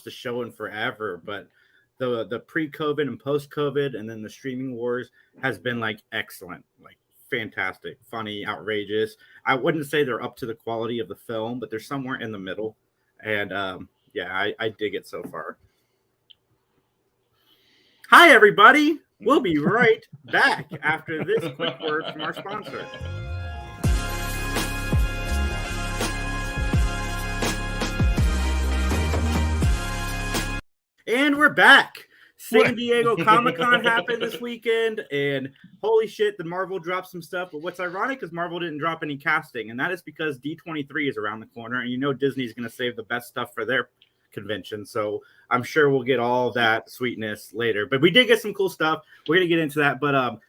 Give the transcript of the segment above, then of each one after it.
the show in forever, but the pre-COVID and post-COVID and then the streaming wars has been like excellent, like fantastic, funny, outrageous. I wouldn't say they're up to the quality of the film, but they're somewhere in the middle. And yeah, I dig it so far. Hi, everybody. We'll be right back after this quick word from our sponsor. And we're back. San Diego Comic-Con happened this weekend, and holy shit, the Marvel dropped some stuff. But what's ironic is Marvel didn't drop any casting, and that is because D23 is around the corner, and you know Disney's going to save the best stuff for their convention. So I'm sure we'll get all that sweetness later. But we did get some cool stuff. We're going to get into that. But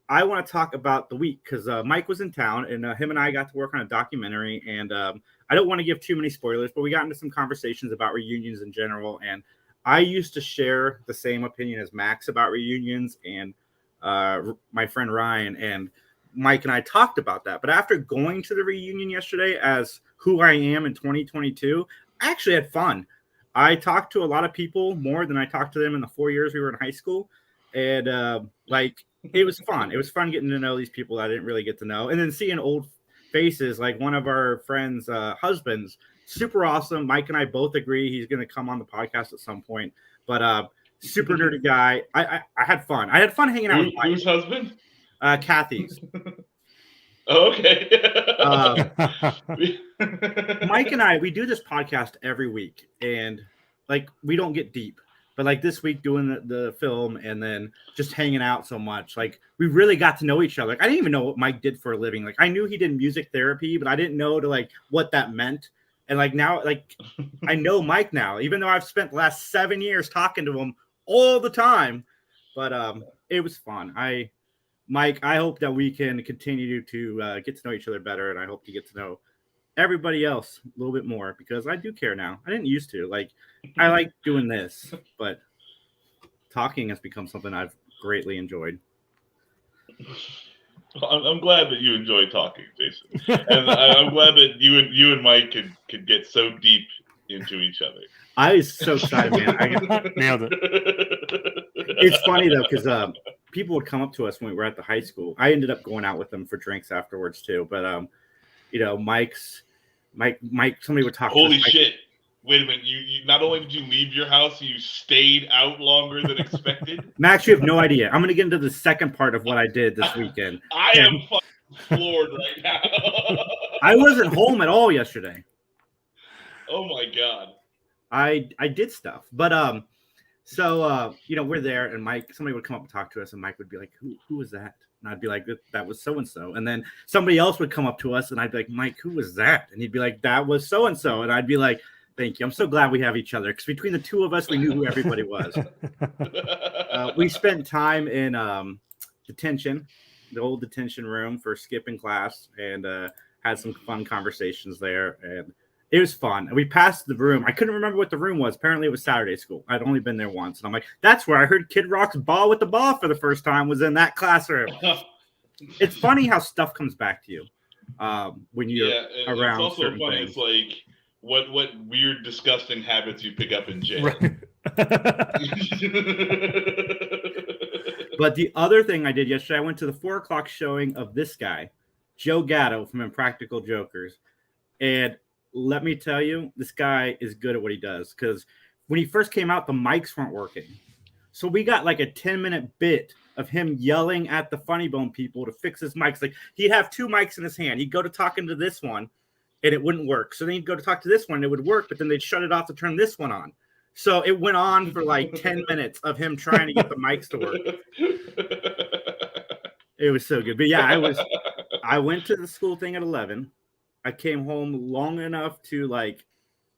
I want to talk about the week because Mike was in town, and him and I got to work on a documentary. And I don't want to give too many spoilers, but we got into some conversations about reunions in general. And I used to share the same opinion as Max about reunions and my friend Ryan, and Mike and I talked about that. But after going to the reunion yesterday as who I am in 2022, I actually had fun. I talked to a lot of people more than I talked to them in the 4 years we were in high school. And like, it was fun. It was fun getting to know these people that I didn't really get to know. And then seeing old faces, like one of our friends' husbands, super awesome. Mike and I both agree he's going to come on the podcast at some point. But super nerdy guy. I had fun. I had fun hanging out with Mike. Whose husband? Kathy's. Oh, okay. Mike and I, we do this podcast every week, and like we don't get deep. But like this week doing the film and then just hanging out so much, like we really got to know each other. Like I didn't even know what Mike did for a living. Like I knew he did music therapy, but I didn't know what that meant. And like now, like I know Mike now, even though I've spent the last 7 years talking to him all the time. But it was fun. Mike, I hope that we can continue to get to know each other better, and I hope to get to know everybody else a little bit more because I do care now. I didn't used to. Like I like doing this, but talking has become something I've greatly enjoyed. I'm glad that you enjoy talking, Jason, and I'm glad that you and Mike could get so deep into each other. I was so excited, man. Nailed it. It's funny though because people would come up to us when we were at the high school. I ended up going out with them for drinks afterwards too. But you know, Mike. Somebody would talk. Holy shit! Wait a minute. You not only did you leave your house, you stayed out longer than expected. Max, you have no idea. I'm going to get into the second part of what I did this weekend. I am fucking floored right now. I wasn't home at all yesterday. Oh my god. I did stuff, but so you know, we're there, and somebody would come up and talk to us, and Mike would be like, "Who was that?" And I'd be like, "That was so and so." And then somebody else would come up to us, and I'd be like, "Mike, who was that?" And he'd be like, "That was so and so." And I'd be like, "Thank you. I'm so glad we have each other because between the two of us, we knew who everybody was." We spent time in detention, the old detention room for skipping class, and had some fun conversations there. And it was fun. And we passed the room. I couldn't remember what the room was. Apparently, it was Saturday school. I'd only been there once. And I'm like, that's where I heard Kid Rock's Ball with the Ball for the first time was in that classroom. It's funny how stuff comes back to you when you're around. It's also funny. Things. It's like what weird, disgusting habits you pick up in jail. Right. But the other thing I did yesterday, I went to the 4:00 showing of this guy, Joe Gatto from Impractical Jokers. And let me tell you, this guy is good at what he does because when he first came out, the mics weren't working. So we got like a 10-minute bit of him yelling at the Funny Bone people to fix his mics. Like he'd have two mics in his hand. He'd go to talking to this one and it wouldn't work. So then he'd go to talk to this one and it would work, but then they'd shut it off to turn this one on. So it went on for like 10 minutes of him trying to get the mics to work. It was so good. But yeah, I went to the school thing at 11. I came home long enough to like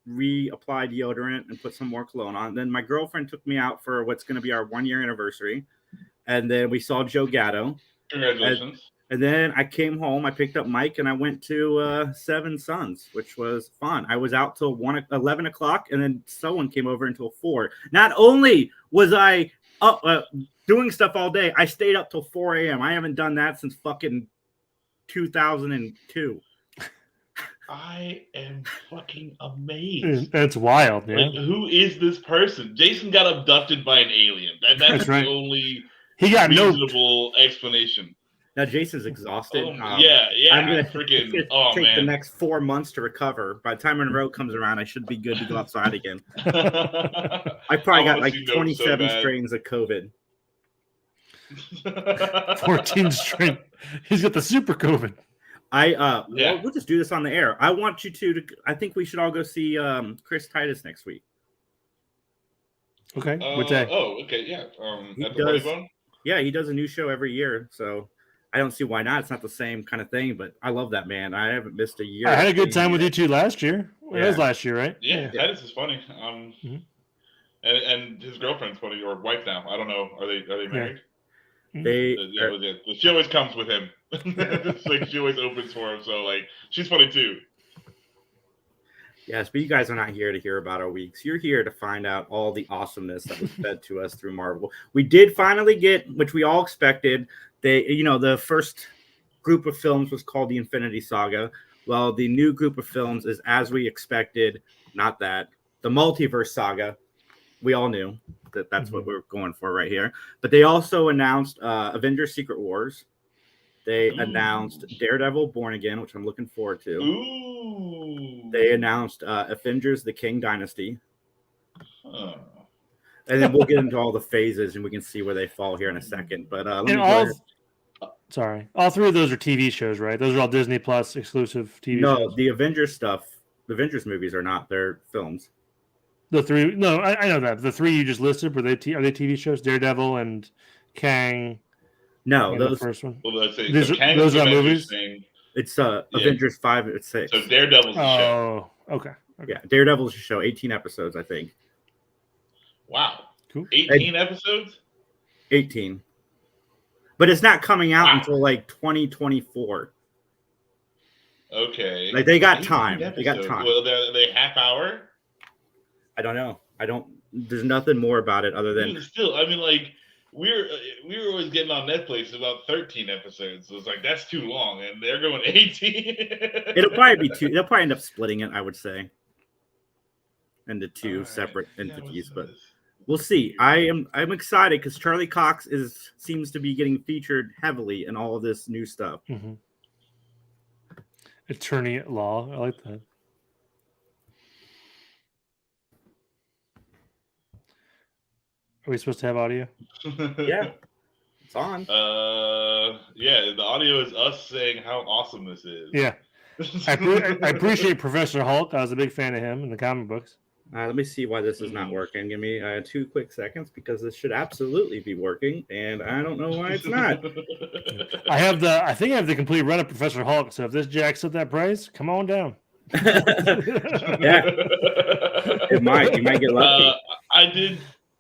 reapply deodorant and put some more cologne on. Then my girlfriend took me out for what's going to be our 1-year anniversary. And then we saw Joe Gatto. Congratulations. And then I came home, I picked up Mike, and I went to Seven Sons, which was fun. I was out till 11 o'clock, and then someone came over until 4. Not only was I up doing stuff all day, I stayed up till 4 a.m. I haven't done that since fucking 2002. I am fucking amazed. It's wild, yeah. Like, who is this person? Jason got abducted by an alien. That's right. the only He got reasonable explanation. Now Jason's exhausted. Yeah. I'm gonna freaking. take the next 4 months to recover. By the time Monroe comes around, I should be good to go outside again. I probably got like 27 strains of COVID. 14 strain. He's got the super COVID. We'll just do this on the air. I want you to. I think we should all go see Chris Titus next week. Okay. What day? Okay, yeah. At the does, Bone? Yeah, he does a new show every year, so I don't see why not. It's not the same kind of thing, but I love that man. I haven't missed a year. I had a good time with you two last year. It was last year, right? Yeah, Titus is funny. And his girlfriend's funny, or wife now. I don't know. Are they married? She always comes with him. It's like she always opens for him, so like she's funny too. Yes, but you guys are not here to hear about our weeks. You're here to find out all the awesomeness that was fed to us through Marvel. We did finally get, which we all expected. The first group of films was called the Infinity Saga. Well, the new group of films is as we expected. Not that the Multiverse Saga. We all knew that's what we're going for right here. But they also announced Avengers: Secret Wars. They announced Daredevil: Born Again, which I'm looking forward to. Ooh. They announced Avengers: The King Dynasty. And then we'll get into all the phases and we can see where they fall here in a second. But all three of those are TV shows, right? Those are all Disney Plus exclusive TV shows. No, the Avengers stuff, the Avengers movies are not. They're films. The three, no, I know that. The three you just listed, are they TV shows? Daredevil and Kang. No, those the first one. Well, let's say those are movies. Thing. It's Avengers 5 and 6. So Daredevil's a show. Okay. Yeah, Daredevil's a show. 18 episodes, I think. Wow. Cool. 18 episodes? 18. But it's not coming out until like 2024. Okay. Like they got time. Episodes. They got time. Well, are they half hour? I don't know. There's nothing more about it other than still. I mean, like we were always getting on Netflix about 13 episodes. So it's like that's too long, and they're going 18. It'll probably be 2. They'll probably end up splitting it, I would say, into 2 separate entities. But we'll see. I'm excited because Charlie Cox seems to be getting featured heavily in all of this new stuff. Mm-hmm. Attorney at law. I like that. Are we supposed to have audio? Yeah, it's on. Yeah, the audio is us saying how awesome this is. Yeah, I appreciate Professor Hulk. I was a big fan of him in the comic books. Let me see why this is not working. Give me 2 quick seconds because this should absolutely be working, and I don't know why it's not. I think I have the complete run of Professor Hulk. So if this jacks up that price, come on down. Yeah, it might. You might get lucky.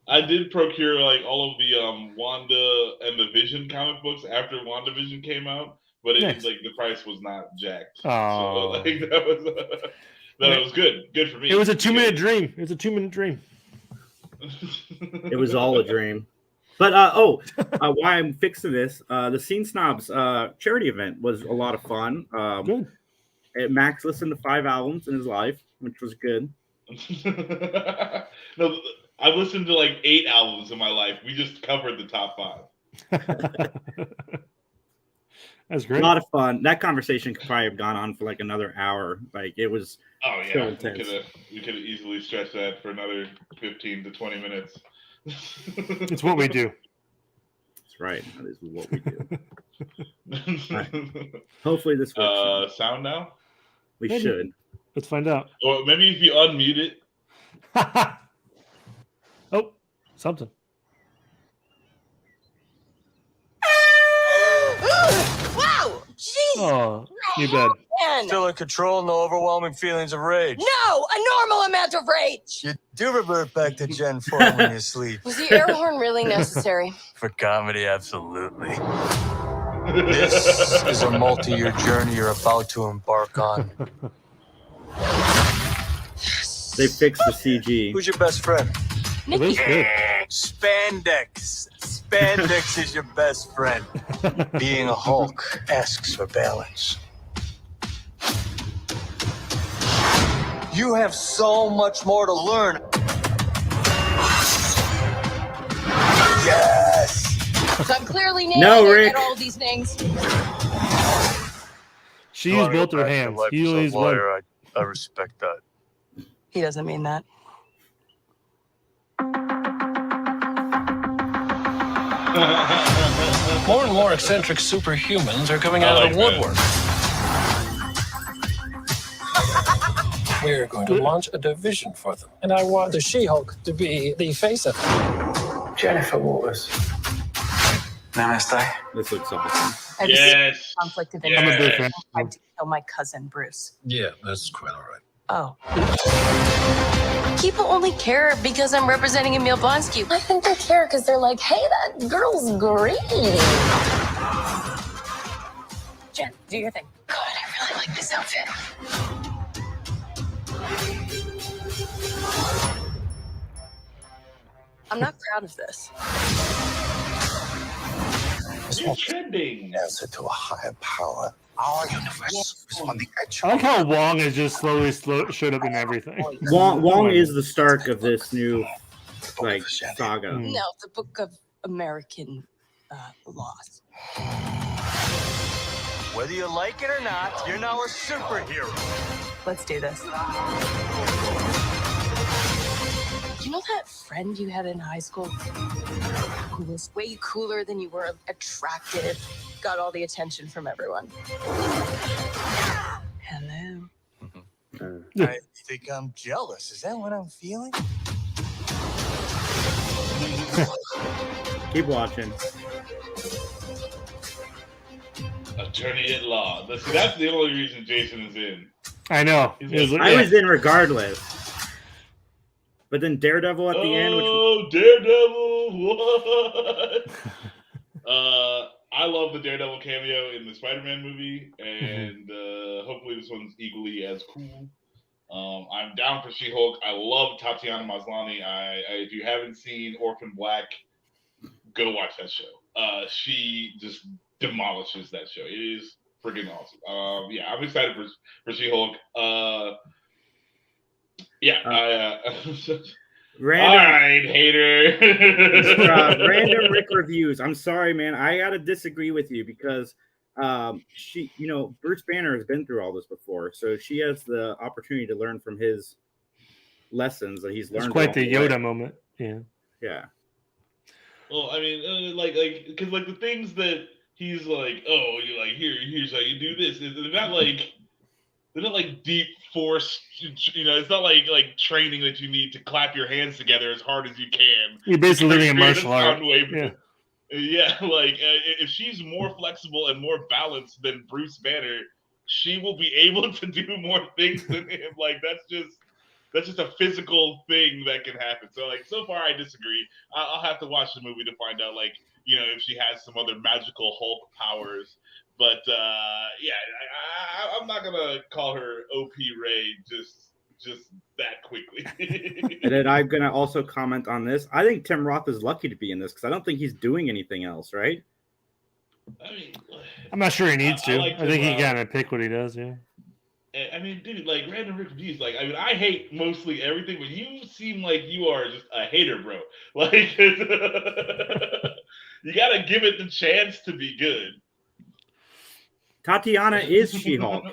I did procure like all of the Wanda and the Vision comic books after WandaVision came out, but it like the price was not jacked. Oh, so like that was good. Good for me. It was a 2-minute dream. It was a 2-minute dream. It was all a dream. But why I'm fixing this? The Scene Snobs charity event was a lot of fun. Good. Max listened to 5 albums in his life, which was good. No. I've listened to like 8 albums in my life. We just covered the top 5. That's great. A lot of fun. That conversation could probably have gone on for like another hour. Like it was. Oh yeah, so intense. We could have easily stretched that for another 15 to 20 minutes. It's what we do. That's right. That is what we do. Right. Hopefully this works. Sound now? We should. Let's find out. Or maybe if you unmute it. Oh, something. Wow! Jeez! Oh, you bet. Still in control, no overwhelming feelings of rage. No! A normal amount of rage! You do revert back to Gen 4 when you sleep. Was the air horn really necessary? For comedy, absolutely. This is a multi-year journey you're about to embark on. They fixed the CG. Who's your best friend? Nikki. Spandex. Spandex is your best friend. Being a Hulk asks for balance. You have so much more to learn. Yes! So I'm clearly No, nailing it Rick. at all these things. She used both her hands. He only used one. I respect that. He doesn't mean that. More and more eccentric superhumans are coming out of the woodwork. We're going to launch a division for them. And I want the She-Hulk to be the face of it. Jennifer Waters. Namaste. This looks awesome. I just Yes. conflict of Yes. I'm a big interest. fan. I tried to kill my cousin Bruce. Yeah, that's quite all right. Oh. People only care because I'm representing Emil Blonsky. I think they care because they're like, hey, that girl's great. Jen, do your thing. God, I really like this outfit. I'm not proud of this. You're trending. Answer to a higher power. Our universe is on the edge. I like how Wong is just slowly showed up in everything. Wong is the Stark of this new like saga. Mm. No, the Book of American Laws. Whether you like it or not, you're now a superhero. Let's do this. You know that friend you had in high school who was way cooler than you were, attractive, got all the attention from everyone? Hello. I think I'm jealous. Is that what I'm feeling? Keep watching. Attorney at law. That's the only reason Jason is in. I know. I was in regardless. But then Daredevil at the end. Oh, Daredevil! What? I love the Daredevil cameo in the Spider-Man movie, and hopefully this one's equally as cool. I'm down for She-Hulk. I love Tatiana Maslany. If you haven't seen Orphan Black, go watch that show. She just demolishes that show. It is freaking awesome. Yeah, I'm excited for She-Hulk. Random, all right, hater. random Rick reviews. I'm sorry, man. I gotta disagree with you because Bruce Banner has been through all this before, so she has the opportunity to learn from his lessons that he's learned. It's quite the Yoda moment. Yeah. Yeah. Well, I mean, because the things that he's like, oh, you like here's how you do this. They're not like deep force. It's not like training that you need to clap your hands together as hard as you can. You're basically learning a martial art. Yeah, if she's more flexible and more balanced than Bruce Banner, she will be able to do more things than him. That's just a physical thing that can happen. So far I disagree. I'll have to watch the movie to find out if she has some other magical Hulk powers. But I'm not gonna call her OP Ray just that quickly. And then I'm gonna also comment on this. I think Tim Roth is lucky to be in this because I don't think he's doing anything else, right? I mean, I'm not sure he needs to. I think he gotta pick what he does. Yeah. I mean, dude, random reviews. I hate mostly everything, but you seem like you are just a hater, bro. You gotta give it the chance to be good. Tatiana is She-Hulk.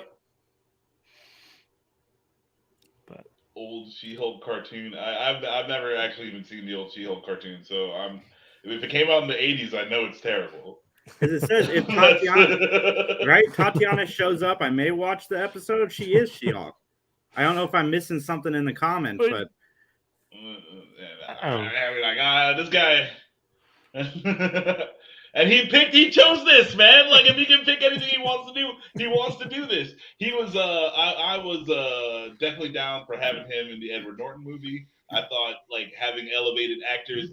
But old She-Hulk cartoon. I've never actually even seen the old She-Hulk cartoon, so if it came out in the 80s, I know it's terrible. As it says, if Tatiana shows up, I may watch the episode. She is She-Hulk. I don't know if I'm missing something in the comments, but this guy. And he chose this, man. If he can pick anything he wants to do, he wants to do this. He was I was definitely down for having him in the Edward Norton movie. I thought having elevated actors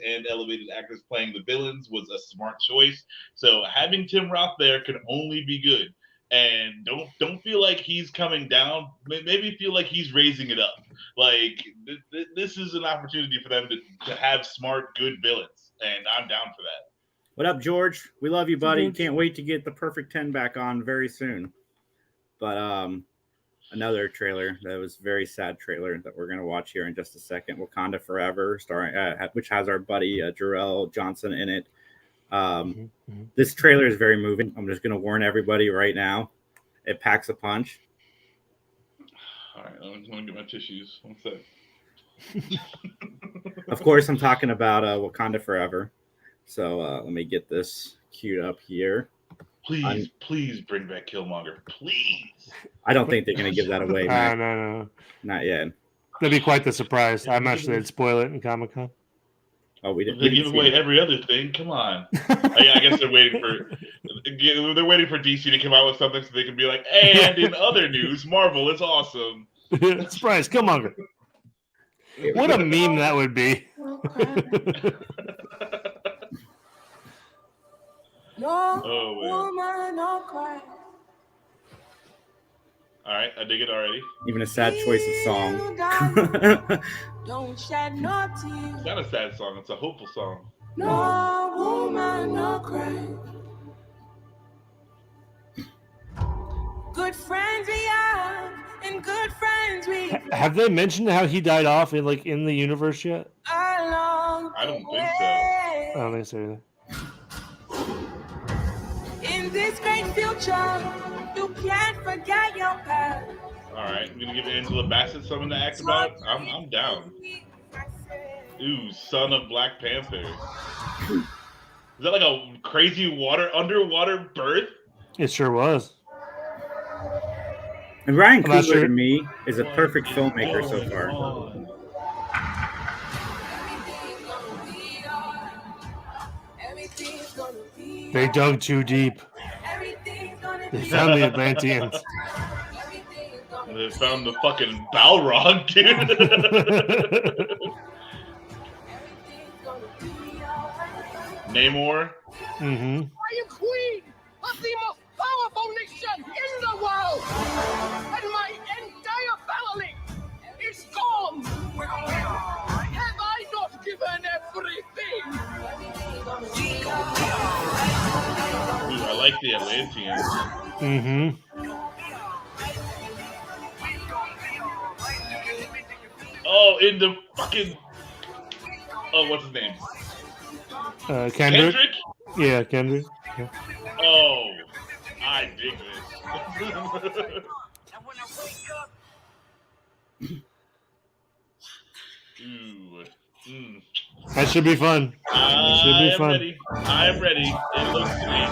playing the villains was a smart choice. So having Tim Roth there could only be good. And don't feel like he's coming down. Maybe feel like he's raising it up. This is an opportunity for them to have smart, good villains, and I'm down for that. What up, George? We love you, buddy. Can't wait to get the Perfect 10 back on very soon. But another trailer that was very sad trailer that we're gonna watch here in just a second. Wakanda Forever, starring which has our buddy Jarrell Johnson in it. This trailer is very moving. I'm just gonna warn everybody right now. It packs a punch. All right, I'm gonna get my tissues. One sec. Of course, I'm talking about Wakanda Forever. So let me get this queued up here. Please bring back Killmonger. Please. I don't think they're going to give that away. No. Not yet. That'd be quite the surprise. I'm actually they'd spoil it in Comic-Con. Oh, we didn't. They give away every other thing. Come on. I guess they're waiting for DC to come out with something so they can be like, and in other news, Marvel is awesome. Surprise, Killmonger. What a meme that would be. Woman, no cry. All right, I dig it already. Even a sad choice of song. Don't shed no tears. It's not a sad song, it's a hopeful song. No woman, no cry. Good friends we have, and good friends we have they mentioned how he died off in the universe yet? I don't think so. I don't think so either. In this great future, you can't forget your past. All right, I'm gonna give Angela Bassett something to act about. I'm down. Ooh, son of Black Panther. Is that like a crazy underwater birth? It sure was. And Ryan Coogler to me is a perfect filmmaker so far. They dug too deep. They found the Atlanteans. They found the fucking Balrog, dude. Namor. Mm-hmm. I am queen of the most powerful nation in the world, and my entire family is gone. Have I not given everything? Ooh, I like the Atlanteans. Mm-hmm. Oh, in the fucking... Oh, what's his name? Kendrick? Yeah, Kendrick. Yeah. Oh, I dig this. Ooh. That should be fun. Ready. I am ready. It looks sweet.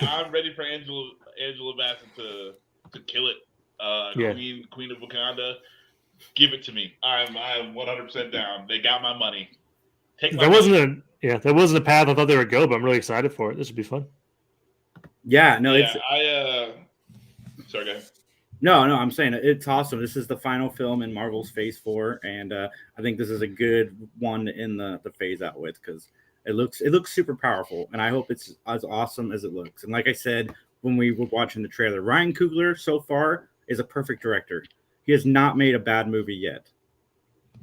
I'm ready for Angela Bassett to kill it. Queen of Wakanda. Give it to me. I'm 100% down. They got my money. That wasn't a path I thought they would go, but I'm really excited for it. This would be fun. Yeah, no, sorry, go ahead. No, I'm saying it's awesome. This is the final film in Marvel's Phase 4, and I think this is a good one in the phase out with because it looks super powerful, and I hope it's as awesome as it looks. And like I said when we were watching the trailer, Ryan Coogler so far is a perfect director. He has not made a bad movie yet.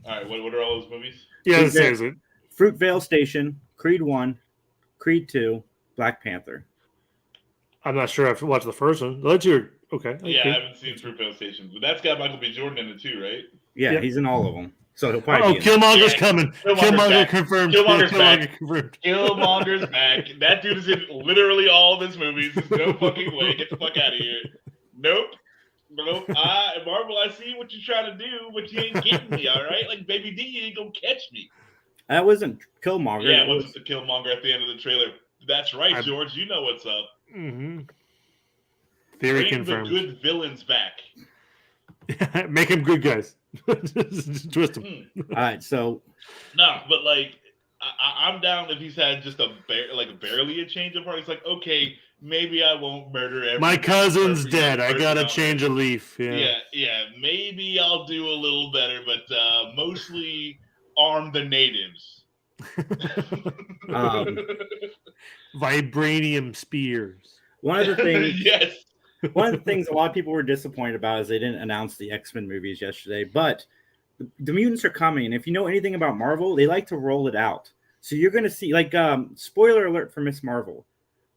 All right, what are all those movies? Yeah, this is it. Fruitvale Station, Creed 1, Creed 2, Black Panther. I'm not sure I've watched the first one. The other two are okay. Yeah, I haven't seen Fruitvale Station, but that's got Michael B. Jordan in it too, right? Yeah, he's in all of them. So he'll probably be Killmonger's coming. Killmonger confirmed. Killmonger's back. Killmonger's back. That dude is in literally all of his movies. There's no fucking way. Get the fuck out of here. Nope. Marvel, I see what you're trying to do, but you ain't getting me, all right? Like, Baby D, you ain't gonna catch me. That wasn't Killmonger. Yeah, it wasn't the Killmonger at the end of the trailer. That's right, George. You know what's up. Mm-hmm. Theory confirmed. The good villains back. Make him good guys. Twist him. All right, so. No, but like, I'm down if he's had just barely a change of heart. It's like, okay, maybe I won't murder everyone. My cousin's dead. I gotta change a leaf. Yeah. Maybe I'll do a little better, but mostly arm the natives. Vibranium spears. One of the things. Yes. One of the things a lot of people were disappointed about is they didn't announce the X-Men movies yesterday, but the mutants are coming. And if you know anything about Marvel, they like to roll it out. So you're going to see, spoiler alert for Miss Marvel.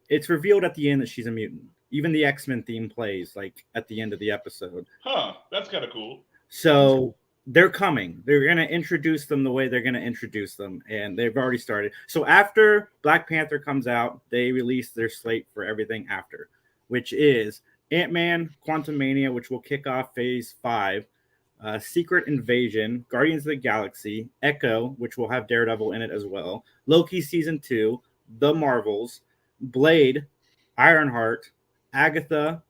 It's revealed at the end that she's a mutant. Even the X-Men theme plays like at the end of the episode. Huh? That's kind of cool. So they're coming. They're going to introduce them the way they're going to introduce them, and they've already started. So after Black Panther comes out, they release their slate for everything after, which is Ant-Man, Quantumania, which will kick off Phase 5, Secret Invasion, Guardians of the Galaxy, Echo, which will have Daredevil in it as well, Loki Season 2, The Marvels, Blade, Ironheart, Agatha,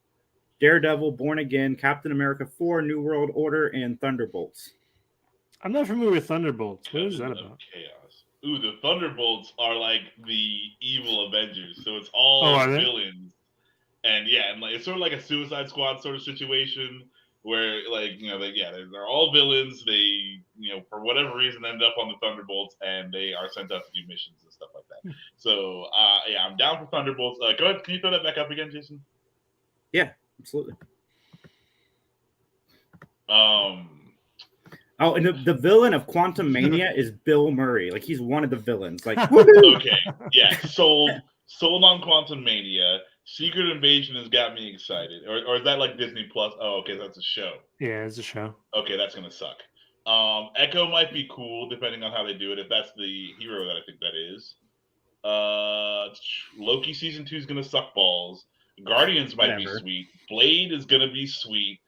Daredevil, Born Again, Captain America 4, New World Order, and Thunderbolts. I'm not familiar with Thunderbolts. What is that Coven of about? Chaos. Ooh, the Thunderbolts are like the evil Avengers, so it's all are they? villains. And yeah, and like it's sort of like a Suicide Squad sort of situation where, like, you know, they're all villains. They, you know, for whatever reason, end up on the Thunderbolts, and they are sent out to do missions and stuff like that. So yeah, I'm down for Thunderbolts. Go ahead, can you throw that back up again, Jason? Yeah, absolutely. Oh, and the villain of Quantumania is Bill Murray. Like, he's one of the villains. Like, Okay, yeah, sold on Quantumania. Secret Invasion has got me excited. Or is that like Disney Plus? Oh, okay, that's a show. Yeah, it's a show. Okay, that's gonna suck. Echo might be cool depending on how they do it. If that's the hero that I think that is. Loki Season 2 is gonna suck balls. Guardians might be sweet. Blade is gonna be sweet.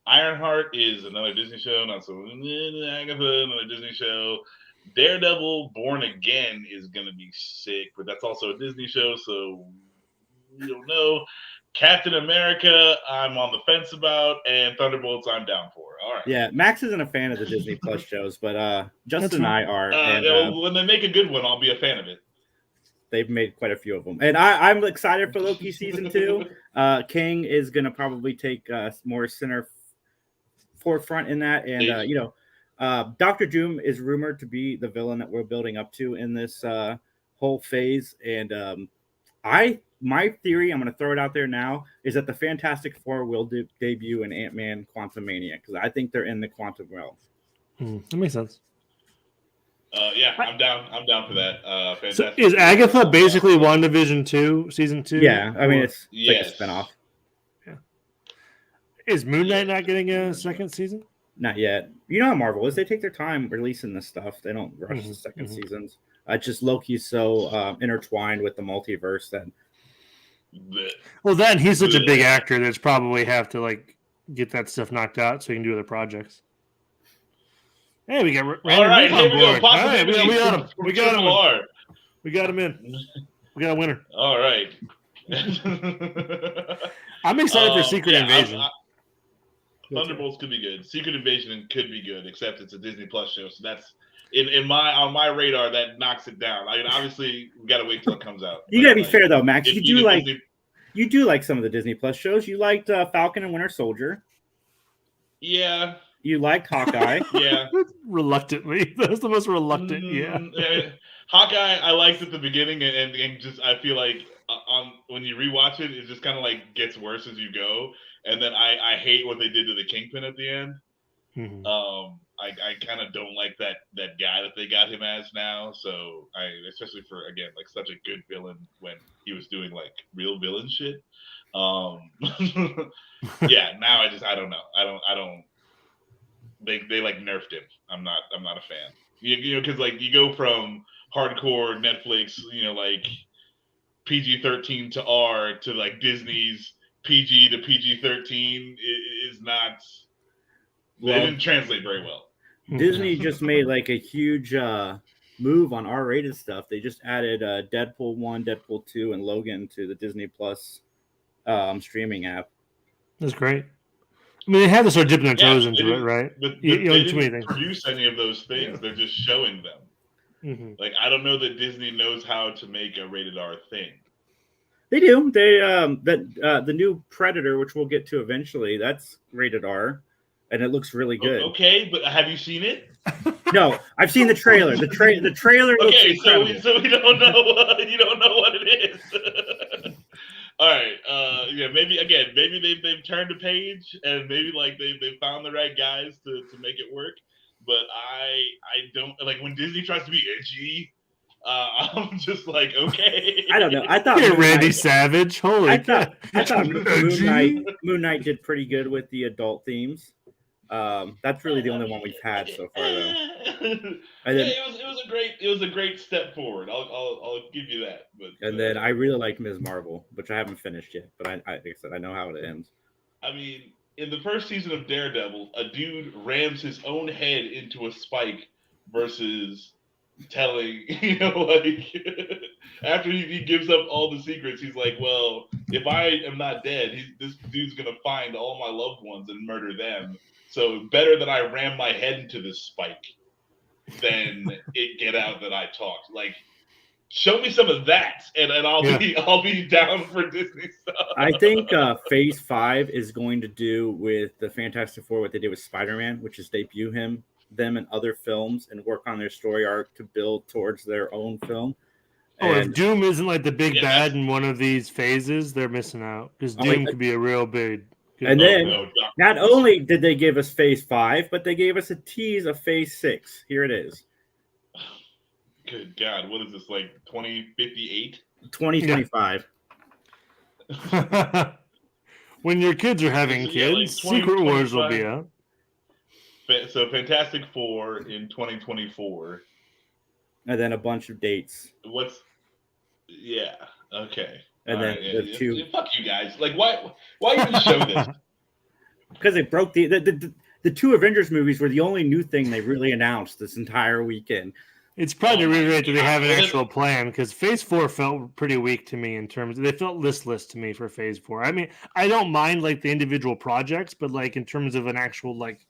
Ironheart is another Disney show, not so Agatha, another Disney show. Daredevil Born Again is gonna be sick, but that's also a Disney show, so we don't know. Captain America, I'm on the fence about, and Thunderbolts, I'm down for. All right. Yeah, Max isn't a fan of the Disney Plus shows, but Justin and I are. When they make a good one, I'll be a fan of it. They've made quite a few of them, and I'm excited for Loki Season 2. King is going to probably take more center forefront in that, and Dr. Doom is rumored to be the villain that we're building up to in this whole phase, and my theory, I'm going to throw it out there now, is that the Fantastic Four will debut in Ant-Man Quantumania, because I think they're in the quantum realm. That makes sense. Yeah, I'm down. I'm down for that. So is Agatha basically WandaVision 2, Season 2? Yeah, I mean, it's like a spinoff. Yeah. Is Moon Knight not getting a second season? Not yet. You know how Marvel is. They take their time releasing this stuff. They don't rush the second seasons. Just Loki's so intertwined with the multiverse that... Well, then he's such a big actor that's probably have to like get that stuff knocked out so he can do other projects. Hey, we got all right. Here we go. All right, we got him. We got him. R. We got him in. We got a winner. All right. I'm excited for Secret Invasion. Thunderbolts could be good. Secret Invasion could be good, except it's a Disney Plus show, so that's on my radar. That knocks it down. I mean, obviously, we gotta wait till it comes out. You gotta be fair though, Max. You do like some of the Disney Plus shows. You liked Falcon and Winter Soldier. Yeah. You liked Hawkeye. Yeah. Reluctantly. That's the most reluctant. Yeah. Hawkeye, I liked at the beginning, and just I feel like when you rewatch it, it just kind of like gets worse as you go. And then I hate what they did to the Kingpin at the end. Mm-hmm. I kind of don't like that guy that they got him as now. So especially for, again, like such a good villain when he was doing like real villain shit. Yeah, now I don't know. They like nerfed him. I'm not a fan. You know, because like you go from hardcore Netflix, you know, like PG-13 to R to like Disney's PG to PG-13 is not. Well, it didn't translate very well. Disney just made like a huge move on R-rated stuff. They just added Deadpool 1, Deadpool 2, and Logan to the Disney Plus streaming app. That's great. I mean, they had to start dipping their toes into it, right? But they didn't produce any of those things. They're just showing them. Mm-hmm. Like, I don't know that Disney knows how to make a rated R thing. They do. They the new Predator, which we'll get to eventually, that's rated R, and it looks really good. Okay, but have you seen it? No, I've seen the trailer. The trailer looks incredible. So we don't know. You don't know what it is. All right. Yeah. Maybe they've turned a page, and maybe like they found the right guys to make it work. But I don't like when Disney tries to be edgy. I'm just like, okay. I don't know. I thought Here, Moon Randy Knight- Savage. Holy I thought cow. Moon Knight did pretty good with the adult themes. That's really the only one we've had so far, though. It was a great step forward. I'll give you that. But and then I really like Ms. Marvel, which I haven't finished yet, but like I said, I know how it ends. I mean, in the first season of Daredevil, a dude rams his own head into a spike versus telling, like after he gives up all the secrets, he's like, well, if I am not dead, this dude's gonna find all my loved ones and murder them. So better that I ram my head into this spike than it get out that I talked. Like, show me some of that, and I'll be down for Disney stuff. I think Phase 5 is going to do with the Fantastic Four what they did with Spider-Man, which is debut them in other films and work on their story arc to build towards their own film. If Doom isn't like the big bad in one of these phases, they're missing out because Doom could be a real big. And then, not only did they give us Phase 5, but they gave us a tease of Phase 6. Here it is. Good God, what is this, like 2058? 2025. When your kids are having kids, Secret Wars will be out. So Fantastic Four in 2024. And then a bunch of dates. Okay. And then the two. Fuck you guys. Like, why even show this? Because they broke the two Avengers movies were the only new thing they really announced this entire weekend. It's probably to reiterate that they have an actual plan because Phase 4 felt pretty weak to me in terms of, they felt listless to me for Phase 4. I mean, I don't mind like the individual projects, but like in terms of an actual like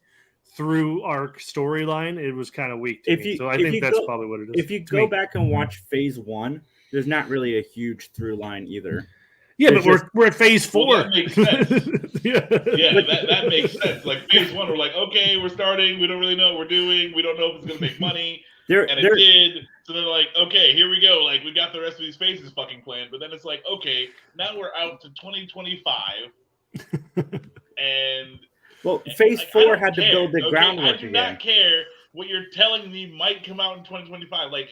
through arc storyline, it was kind of weak to me. So I think that's probably what it is. If you go back and watch Phase 1, there's not really a huge through line either. Yeah, but we're at Phase 4. Well, that makes sense. that makes sense. Like Phase 1, we're like, okay, we're starting. We don't really know what we're doing. We don't know if it's going to make money. And it did. So they're like, okay, here we go. Like, we got the rest of these phases fucking planned. But then it's like, okay, now we're out to 2025. And... Well, Phase 4 had to build the groundwork again. I do not care what you're telling me might come out in 2025. Like,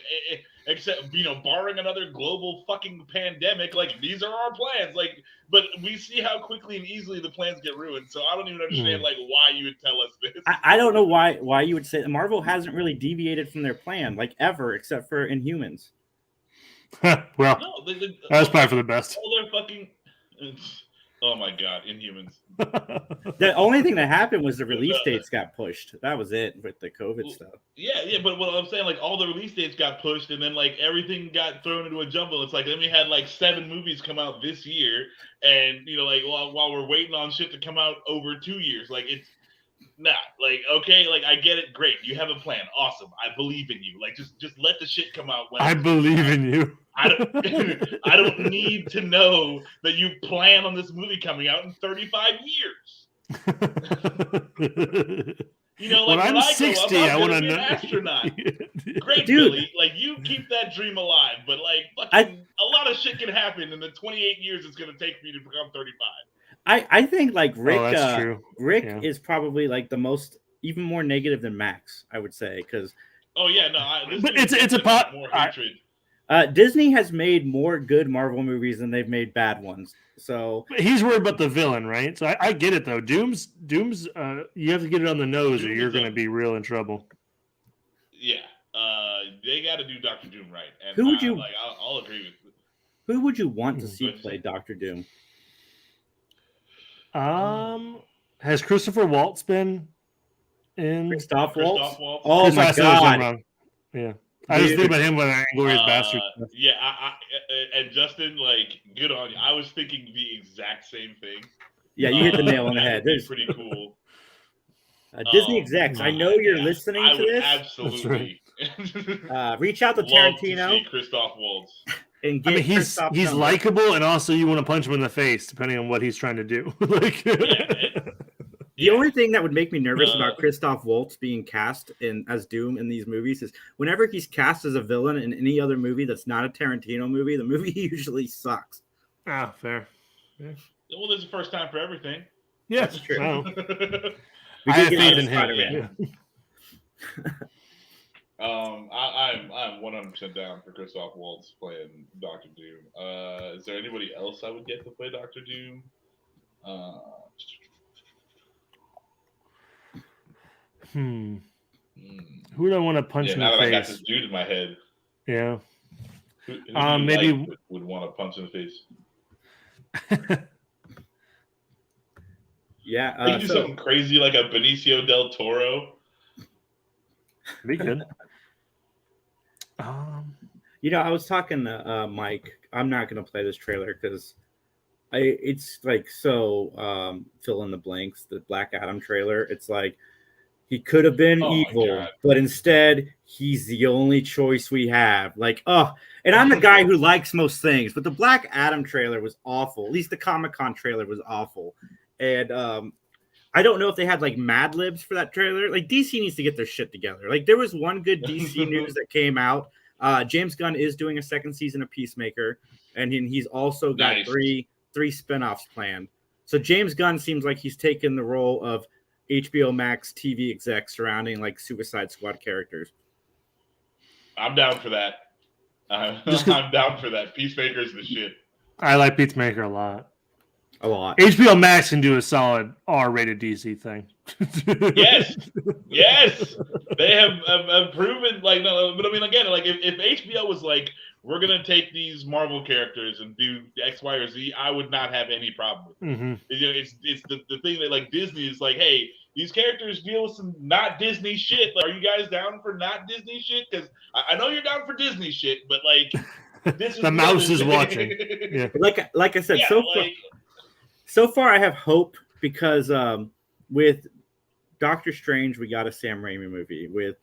except, barring another global fucking pandemic, like, these are our plans. Like, but we see how quickly and easily the plans get ruined. So I don't even understand, like, why you would tell us this. I don't know why you would say Marvel hasn't really deviated from their plan, like, ever, except for Inhumans. Well, no, that's probably for the best. All their fucking... Oh my God, Inhumans. The only thing that happened was the release dates got pushed. That was it with the COVID stuff. Yeah, but what I'm saying, like, all the release dates got pushed, and then like everything got thrown into a jumble. It's like then we had like 7 movies come out this year, and like while we're waiting on shit to come out over 2 years, like it's not like okay, like I get it, great, you have a plan, awesome, I believe in you. Like just let the shit come out. I believe in you. I don't need to know that you plan on this movie coming out in 35 years. Like when I'm 60, I want to be know. An astronaut. Great, dude. Billy. Like you keep that dream alive, but like fucking, a lot of shit can happen in the 28 years it's going to take me to become 35. I think like Rick. Rick is probably like the most, even more negative than Max. I would say because. Oh yeah, no. But it's a pot. More hatred. Disney has made more good Marvel movies than they've made bad ones. So he's worried about the villain, right? So I get it though. Doom's. You have to get it on the nose, or you're going to be real in trouble. Yeah, they got to do Dr. Doom right. And who would you like? I'll agree with. Who would you want to see play Dr. Doom? Has Christopher Waltz been in? Christoph Waltz? Oh Chris, my God! Yeah. I just think about him when Inglourious Bastard. Yeah, and Justin, like, good on you. I was thinking the exact same thing. Yeah, you hit the nail on the head. It's pretty cool. Disney execs, I know you're listening to this. Absolutely. Reach out to Tarantino. Christoph Waltz. And I mean, he's likable, and also you want to punch him in the face, depending on what he's trying to do. The only thing that would make me nervous about Christoph Waltz being cast as Doom in these movies is whenever he's cast as a villain in any other movie that's not a Tarantino movie, the movie usually sucks. Ah, fair. Yeah. Well, there's a first time for everything. Yeah, that's true. I have faith in him. I'm 100% down for Christoph Waltz playing Doctor Doom. Is there anybody else I would get to play Doctor Doom? Who do I want to punch in the now that face? I got this dude in my head. Yeah. Who do you maybe like would want to punch in the face? Yeah. You do something crazy like a Benicio del Toro. Be good. You know, I was talking to Mike. I'm not going to play this trailer because it's like so fill in the blanks. The Black Adam trailer. It's like he could have been evil, but instead he's the only choice we have. Like, and I'm the guy who likes most things, but the Black Adam trailer was awful. At least the Comic-Con trailer was awful. And I don't know if they had like Mad Libs for that trailer. Like DC needs to get their shit together. Like there was one good DC news that came out. James Gunn is doing a second season of Peacemaker, and he's also got three spinoffs planned. So James Gunn seems like he's taken the role of HBO Max TV exec surrounding like Suicide Squad characters. I'm down for that. I'm down for that. Peacemaker's the shit. I like Peacemaker a lot. A lot. HBO Max can do a solid R-rated DC thing. Yes, they have proven. Like, no, but I mean, again, like if HBO was like, we're gonna take these Marvel characters and do X, Y, or Z, I would not have any problem with it. Mm-hmm. You know, it's the thing that like Disney is like, hey, these characters deal with some not Disney shit. Like, are you guys down for not Disney shit? Because I know you're down for Disney shit, but like this is the mouse is watching. Yeah. Like I said, so far I have hope because with Doctor Strange we got a Sam Raimi movie. With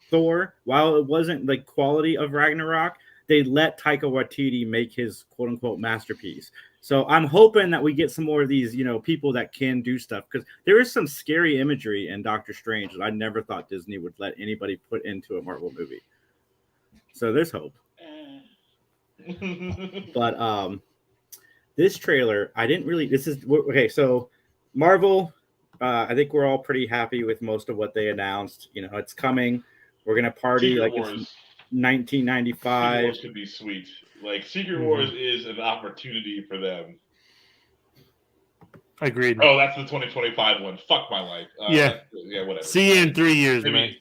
Thor, while it wasn't like quality of Ragnarok, they let Taika Waititi make his quote unquote masterpiece. So I'm hoping that we get some more of these, you know, people that can do stuff, because there is some scary imagery in Doctor Strange that I never thought Disney would let anybody put into a Marvel movie. So there's hope. But this trailer, so Marvel, I think we're all pretty happy with most of what they announced. You know, it's coming. We're going to party Secret like Wars. it's 1995. Secret Wars could be sweet. Like, Secret Wars is an opportunity for them. Agreed. Oh, that's the 2025 one. Fuck my life. Yeah, whatever. See you in 3 years, man.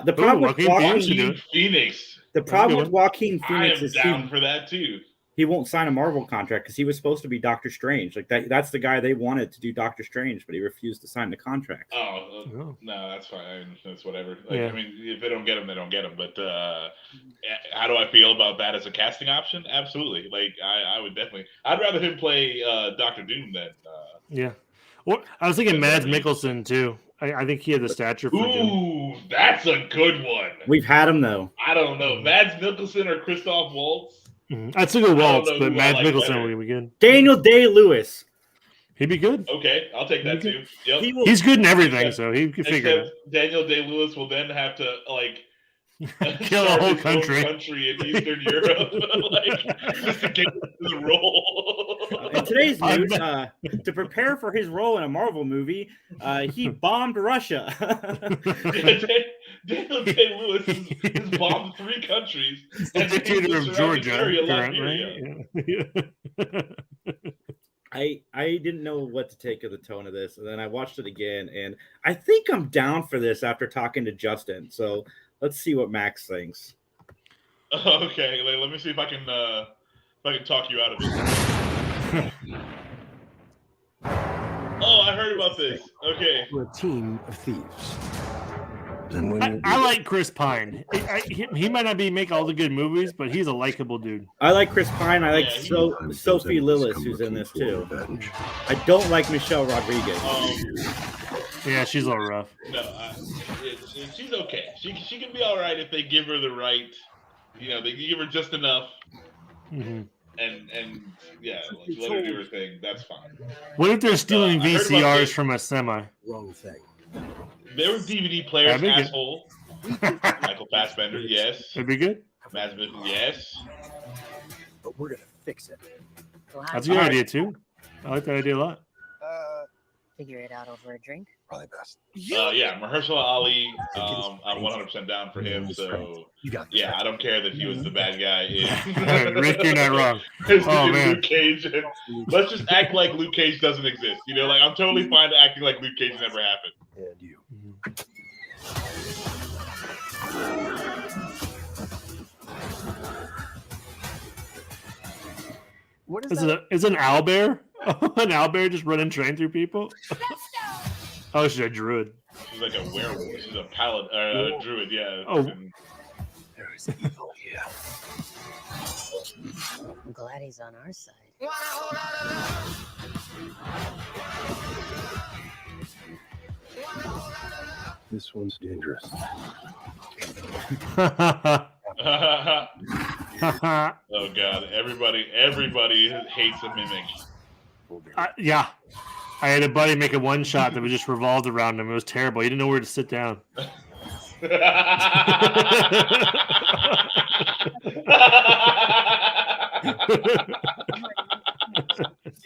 The problem with Joaquin Phoenix. The problem with Joaquin Phoenix is down for that too. He won't sign a Marvel contract because he was supposed to be Doctor Strange. Like that's the guy they wanted to do Doctor Strange, but he refused to sign the contract. No, that's fine. I mean, that's whatever. Like, I mean, if they don't get him, they don't get him. But how do I feel about that as a casting option? Absolutely. Like I would definitely. I'd rather him play Doctor Doom than. Yeah. Well, I was thinking Mads Mikkelsen too. I think he had the stature for Doom. Ooh, that's a good one. We've had him though. I don't know, Mads Mikkelsen or Christoph Waltz. I'd still go Waltz, but Mads Mikkelsen would be good. Daniel Day-Lewis. He'd be good. Okay, I'll take that too. Yep. He's good in everything, so he can figure it out. Daniel Day-Lewis will then have to kill a whole country in Eastern Europe, just to get the role. In today's news, to prepare for his role in a Marvel movie, he bombed Russia. Daniel Day-Lewis has bombed 3 countries. The dictator of Georgia, right? I didn't know what to take of the tone of this, and then I watched it again, and I think I'm down for this after talking to Justin. So let's see what Max thinks. Okay, let me see if I can talk you out of it. Oh, I heard about this. Okay, we're a team of thieves. I like Chris Pine. He might not make all the good movies, but he's a likable dude. I like Chris Pine. I like Sophie Lillis, who's in this too. I don't like Michelle Rodriguez. Yeah, she's a little rough. No, she's okay. She can be all right if they give her the right. You know, they give her just enough. Mm-hmm. And yeah, let her do her thing. That's fine. What if they're stealing VCRs from a semi? Wrong thing. They were DVD players, asshole. Michael Fassbender, yes. That'd be good. Mads Mikkelsen, yes. But we're gonna fix it. That's a good idea too. I like that idea a lot. Figure it out over a drink. Probably best. Yeah, Mahershala Ali. I'm 100% down for him. So yeah, I don't care that he was the bad guy in Rick, you're not wrong. in Man. Luke Cage. And let's just act like Luke Cage doesn't exist. You know, like I'm totally fine acting like Luke Cage never happened. And you. What is that? Is it an owlbear? An owlbear just running train through people? Oh, she's a druid. She's like a werewolf. She's a paladin, a druid. Yeah. Oh. There is evil here. I'm glad he's on our side. This one's dangerous. Oh God! Everybody hates a mimic. Yeah, I had a buddy make a one shot that was just revolved around him. It was terrible. He didn't know where to sit down. The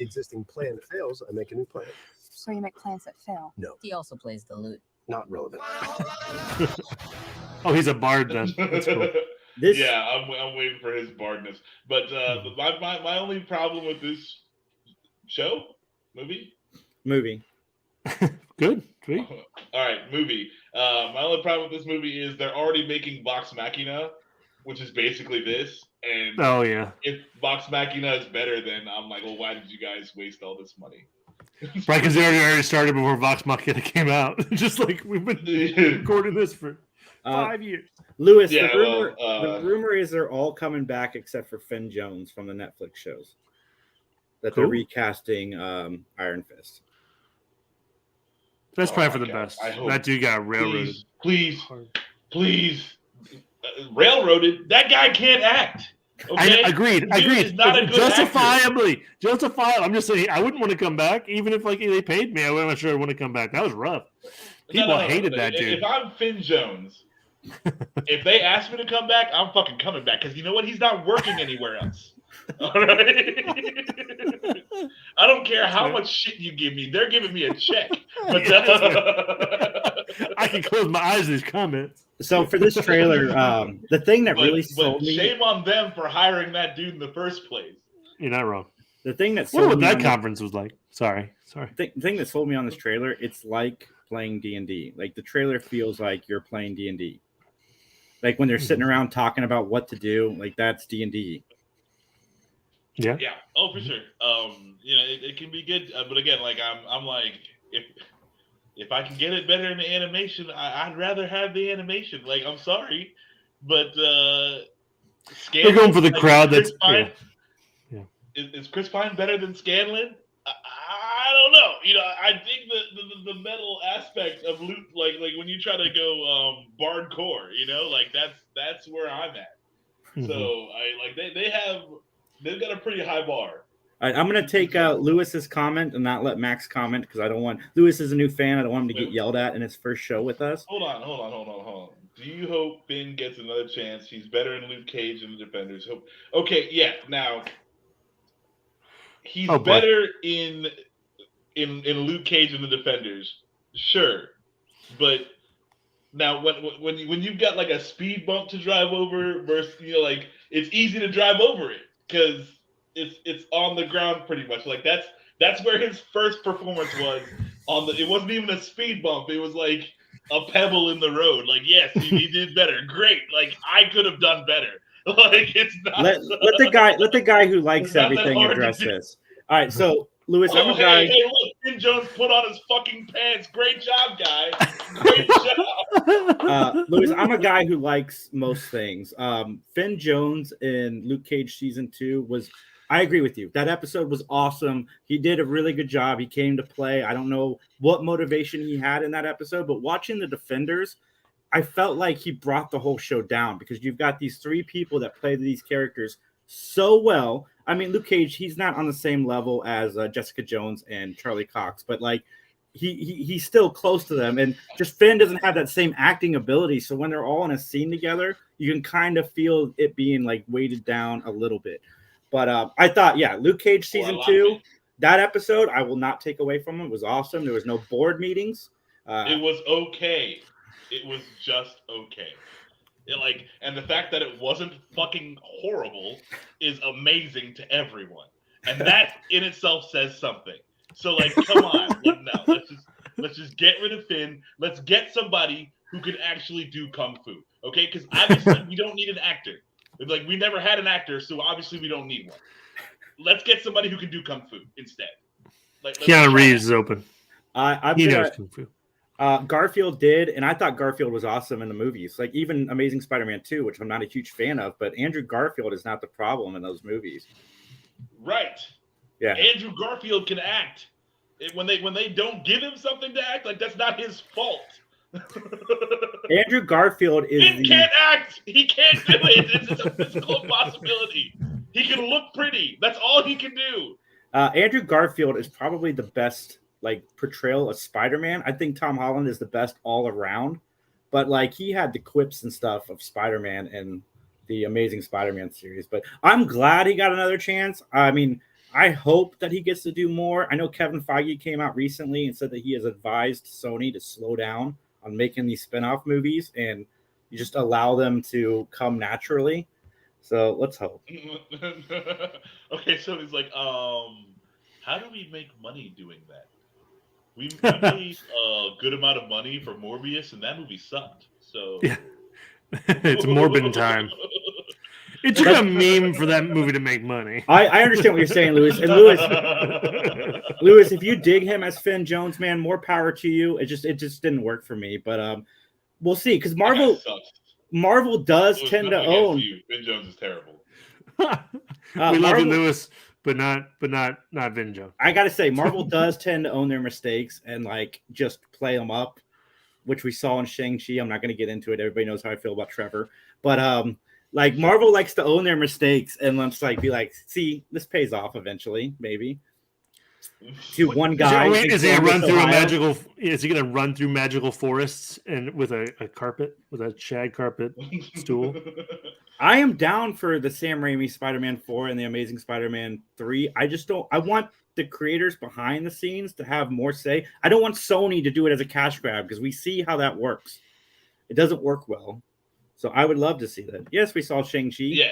existing plan fails, I make a new plan. So you make plans that fail. No, He also plays the lute. not relevant. Oh, he's a bard then. That's cool. Yeah, I'm waiting for his bardness. But my only problem with this movie. Good. Sweet. All right, movie. My only problem with this movie is they're already making Vox Machina, which is basically this. And Oh yeah. if Vox Machina is better, then I'm like, well, why did you guys waste all this money? Right, because they already started before Vox Machina came out. Just like we've been recording this for 5 years. Lewis, Yeah, the rumor is they're all coming back except for Finn Jones from the Netflix shows. That they're recasting Iron Fist. That's probably for the God, best. I hope- That dude got railroaded. Please. Railroaded? That guy can't act. Okay? Agreed. Dude is not a good Justifiably. I'm just saying, I wouldn't want to come back. Even if like they paid me, I wasn't sure I want to come back. That was rough. People hated that dude. If I'm Finn Jones, if they ask me to come back, I'm fucking coming back. Because you know what? He's not working anywhere else. All right? I don't care how much shit you give me. They're giving me a check. But I can close my eyes to these comments. So for this trailer, the thing that really sold me. Shame on them for hiring that dude in the first place. You're not wrong. The thing that What sold me that on conference was like. Sorry. the thing that sold me on this trailer, it's like playing D&D. Like the trailer feels like you're playing D&D. Like when they're sitting around talking about what to do, like that's D&D. Yeah. Yeah. Oh, for sure. It can be good, but again, like I'm like if I can get it better in the animation, I'd rather have the animation. Like I'm sorry, but They're going for the crowd that's Is Chris Pine better than Scanlan? I don't know. I think the metal aspect of loot, like when you try to go bardcore, like that's where I'm at. Mm-hmm. So they've got a pretty high bar. All right, I'm going to take Lewis's comment and not let Max comment because I don't want Lewis is a new fan. I don't want him to get yelled at in his first show with us. Hold on. Do you hope Finn gets another chance? He's better in Luke Cage and the Defenders. Okay, yeah. Now he's better in Luke Cage and the Defenders, sure. But now when you've got like a speed bump to drive over versus like it's easy to drive over it because it's on the ground pretty much. Like that's where his first performance was it wasn't even a speed bump. It was like a pebble in the road. Like, yes, he did better. Great. Like I could have done better. Like it's not let the guy who likes everything address this. All right, so Lewis, I'm a guy. Hey, look, Finn Jones put on his fucking pants. Great job, guy. Great job. Lewis, I'm a guy who likes most things. Finn Jones in Luke Cage season 2 I agree with you. That episode was awesome. He did a really good job. He came to play. I don't know what motivation he had in that episode, but watching the Defenders, I felt like he brought the whole show down because you've got these 3 people that play these characters so well. I mean, Luke Cage, he's not on the same level as Jessica Jones and Charlie Cox, but like he's still close to them. And just Finn doesn't have that same acting ability. So when they're all in a scene together, you can kind of feel it being like weighted down a little bit. But I thought, Luke Cage season 2, that episode, I will not take away from him. It was awesome. There was no board meetings. It was okay. It was just okay. And the fact that it wasn't fucking horrible is amazing to everyone, and that in itself says something. So, like, come on, like, no, let's just get rid of Finn. Let's get somebody who can actually do kung fu, okay? Because obviously we don't need an actor. Like, we never had an actor, so obviously we don't need one. Let's get somebody who can do kung fu instead. Like, Keanu Reeves is open. He knows kung fu. Garfield did, and I thought Garfield was awesome in the movies. Like, even Amazing Spider-Man 2, which I'm not a huge fan of, but Andrew Garfield is not the problem in those movies. Right. Yeah. Andrew Garfield can act. When they don't give him something to act, like, that's not his fault. Andrew Garfield is He can't act. He can't do it. It's a physical impossibility. He can look pretty. That's all he can do. Andrew Garfield is probably the best portrayal of Spider-Man. I think Tom Holland is the best all around, but like he had the quips and stuff of Spider-Man in the Amazing Spider-Man series. But I'm glad he got another chance. I mean, I hope that he gets to do more. I know Kevin Feige came out recently and said that he has advised Sony to slow down on making these spin-off movies and you just allow them to come naturally. So let's hope. Okay, so he's like, how do we make money doing that? We made a good amount of money for Morbius, and that movie sucked. So yeah. It's Morbin time. It took a meme for that movie to make money. I understand what you're saying, Lewis. And Lewis, if you dig him as Finn Jones, man, more power to you. It just didn't work for me, but we'll see. Because Marvel does tend to own. Finn Jones is terrible. We love you, Lewis, but not Vin Jones. I gotta say, Marvel does tend to own their mistakes and like just play them up, which we saw in Shang-Chi. I'm not gonna get into it. Everybody knows how I feel about Trevor, but like Marvel likes to own their mistakes and let's like be like, see, this pays off eventually, maybe. To one guy, is he gonna run through a magical? Is he gonna run through magical forests and with a carpet, with a shag carpet stool? I am down for the Sam Raimi Spider-Man 4 and the Amazing Spider-Man 3. I just don't. I want the creators behind the scenes to have more say. I don't want Sony to do it as a cash grab because we see how that works. It doesn't work well. So I would love to see that. Yes, we saw Shang-Chi. Yeah,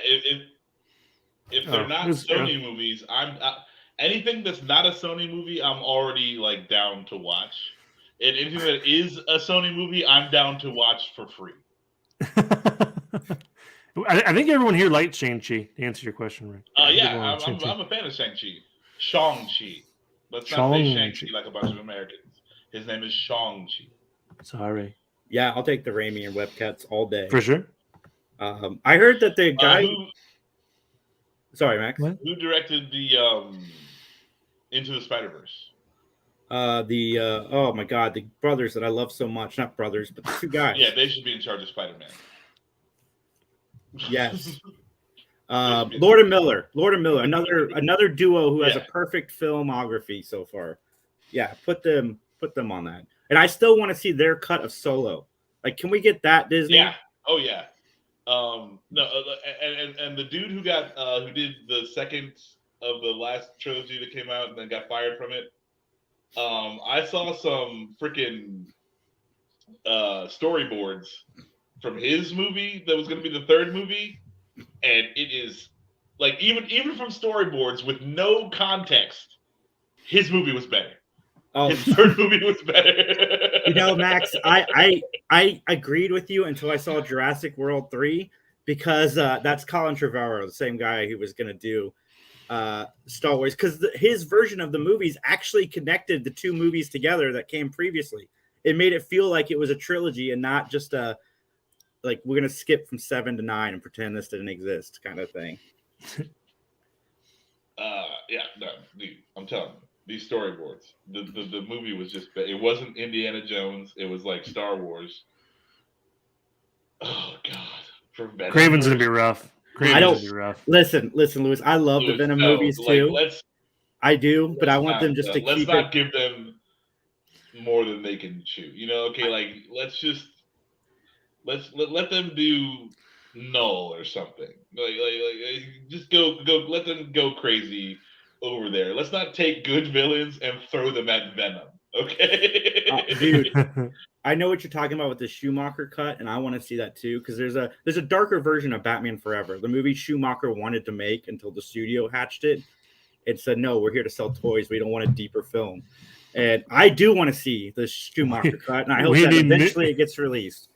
if they're not Sony movies, anything that's not a Sony movie, I'm already like down to watch. And anything that is a Sony movie, I'm down to watch for free. I think everyone here liked Shang-Chi, to answer your question, right? Yeah, I'm a fan of Shang-Chi. Shang-Chi. Let's not say Shang-Chi like a bunch of Americans. His name is Shang-Chi. Sorry. Yeah, I'll take the Raimi and Webcats all day. For sure. I heard that the guy... Sorry, Max. What? Who directed the Into the Spider-Verse? Oh my God, the brothers that I love so much. Not brothers, but the two guys. Yeah, they should be in charge of Spider-Man. Yes. Lord and Miller, another duo who has a perfect filmography so far. Yeah, put them on that. And I still want to see their cut of Solo. Like, can we get that, Disney? Yeah. Oh yeah. No, and the dude who did the second of the last trilogy that came out and then got fired from it. I saw some freaking storyboards from his movie that was going to be the third movie, and it is like even from storyboards with no context, his movie was better. Oh, his third movie was better. You know, Max, I agreed with you until I saw Jurassic World 3 because that's Colin Trevorrow, the same guy who was going to do Star Wars, because his version of the movies actually connected the two movies together that came previously. It made it feel like it was a trilogy and not just a like we're gonna skip from 7 to 9 and pretend this didn't exist kind of thing. Yeah, no, dude, I'm telling you, these storyboards, the movie was just, it wasn't Indiana Jones, it was like Star Wars. Oh God, Craven's gonna be rough. Listen, Lewis. I love the Venom movies too. I do, but I want them just to let's keep not give them more than they can chew. You know, okay, like let them do Null or something. Like just go let them go crazy over there. Let's not take good villains and throw them at Venom. Okay, dude. I know what you're talking about with the Schumacher cut, and I want to see that too because there's a darker version of Batman Forever, the movie Schumacher wanted to make until the studio hatched it and said, "No, we're here to sell toys. We don't want a deeper film." And I do want to see the Schumacher cut, and I hope that eventually it gets released.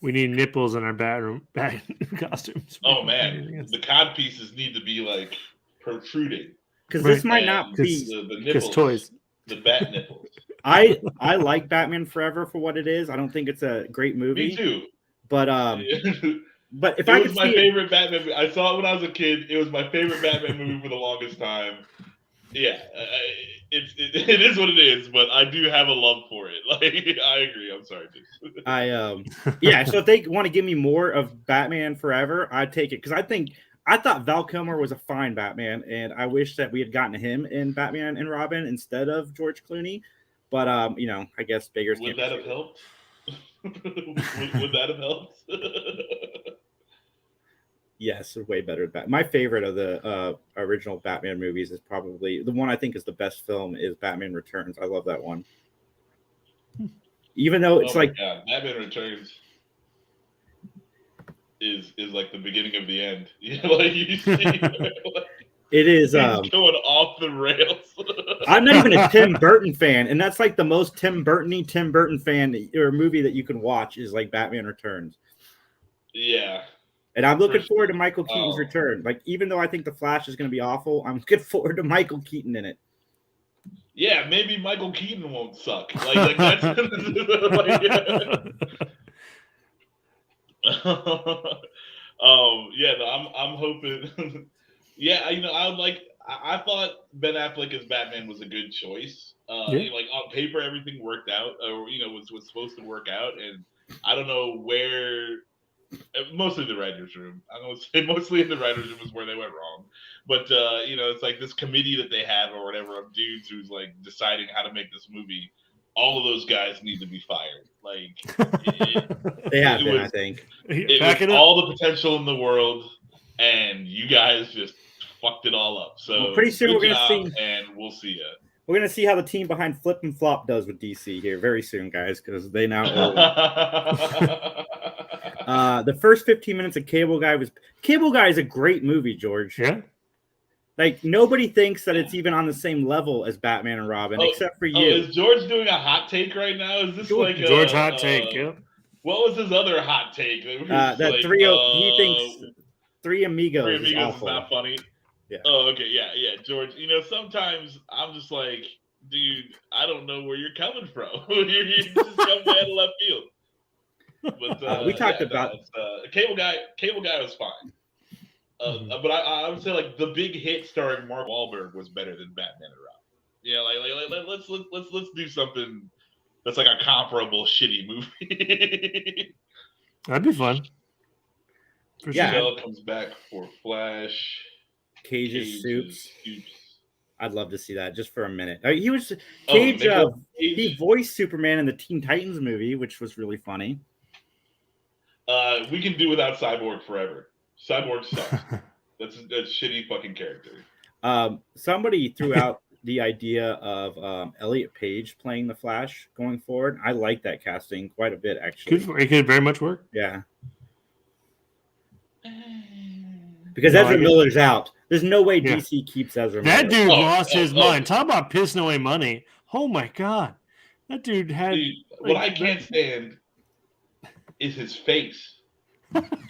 We need nipples in our bat costumes. Oh man, the cod pieces need to be like protruding because this might not be the nipples, toys, the bat nipples. I like Batman Forever for what it is. I don't think it's a great movie. Me too. But but if it I was could my see favorite Batman movie. I saw it when I was a kid. It was my favorite Batman movie for the longest time. Yeah, it is what it is, but I do have a love for it. Like I agree. I'm sorry, dude. Yeah. So if they want to give me more of Batman Forever, I'd take it because I thought Val Kilmer was a fine Batman, and I wish that we had gotten him in Batman and Robin instead of George Clooney. But I guess beggars would can't that have helped? would that have helped? Yes, way better. My favorite of the original Batman movies is probably the one I think is the best film is Batman Returns. I love that one. Even though it's Batman Returns is like the beginning of the end. Like you see, it is going off the rails. I'm not even a Tim Burton fan, and that's like the most Tim Burton fan or movie that you can watch is like Batman Returns. Yeah. And I'm looking forward to Michael Keaton's return. Like, even though I think The Flash is going to be awful, I'm looking forward to Michael Keaton in it. Yeah, maybe Michael Keaton won't suck. Like that's I'm hoping. Yeah, I thought Ben Affleck as Batman was a good choice. Like on paper, everything worked out, or was supposed to work out, and I don't know where. Mostly the writers' room. I'm gonna say mostly in the writers' room is where they went wrong. But it's like this committee that they have or whatever of dudes who's like deciding how to make this movie. All of those guys need to be fired. Like they have been, I think. It was all the potential in the world, and you guys just fucked it all up. So pretty soon we're gonna see, and we'll see it. We're gonna see how the team behind Flip and Flop does with DC here very soon, guys, because they now own. The first 15 minutes of Cable Guy is a great movie, George. Yeah. Like nobody thinks that it's even on the same level as Batman and Robin, except for you. Is George doing a hot take right now? Is this George hot take? Yeah. What was his other hot take? He thinks Three Amigos is awful. Not funny. Yeah. Oh, okay. Yeah. George, sometimes I'm just like, dude, I don't know where you're coming from. You just come out of left field. But we talked about Cable Guy. Cable Guy was fine. But I would say like the big hit starring Mark Wahlberg was better than Batman and Robin. Yeah, let's do something that's like a comparable shitty movie. That'd be fun. For sure. Comes back for Flash. Cage's Soups. I'd love to see that just for a minute. He was Cage. He voiced Superman in the Teen Titans movie, which was really funny. We can do without Cyborg forever. Cyborg sucks. That's a shitty fucking character. Somebody threw out the idea of Elliot Page playing the Flash going forward. I like that casting quite a bit, actually. It could very much work. Yeah. Because Ezra Miller's out. There's no way DC keeps Ezra Miller. That dude lost his mind. Talk about pissing away money. Oh my god. That dude had what I can't stand is his face.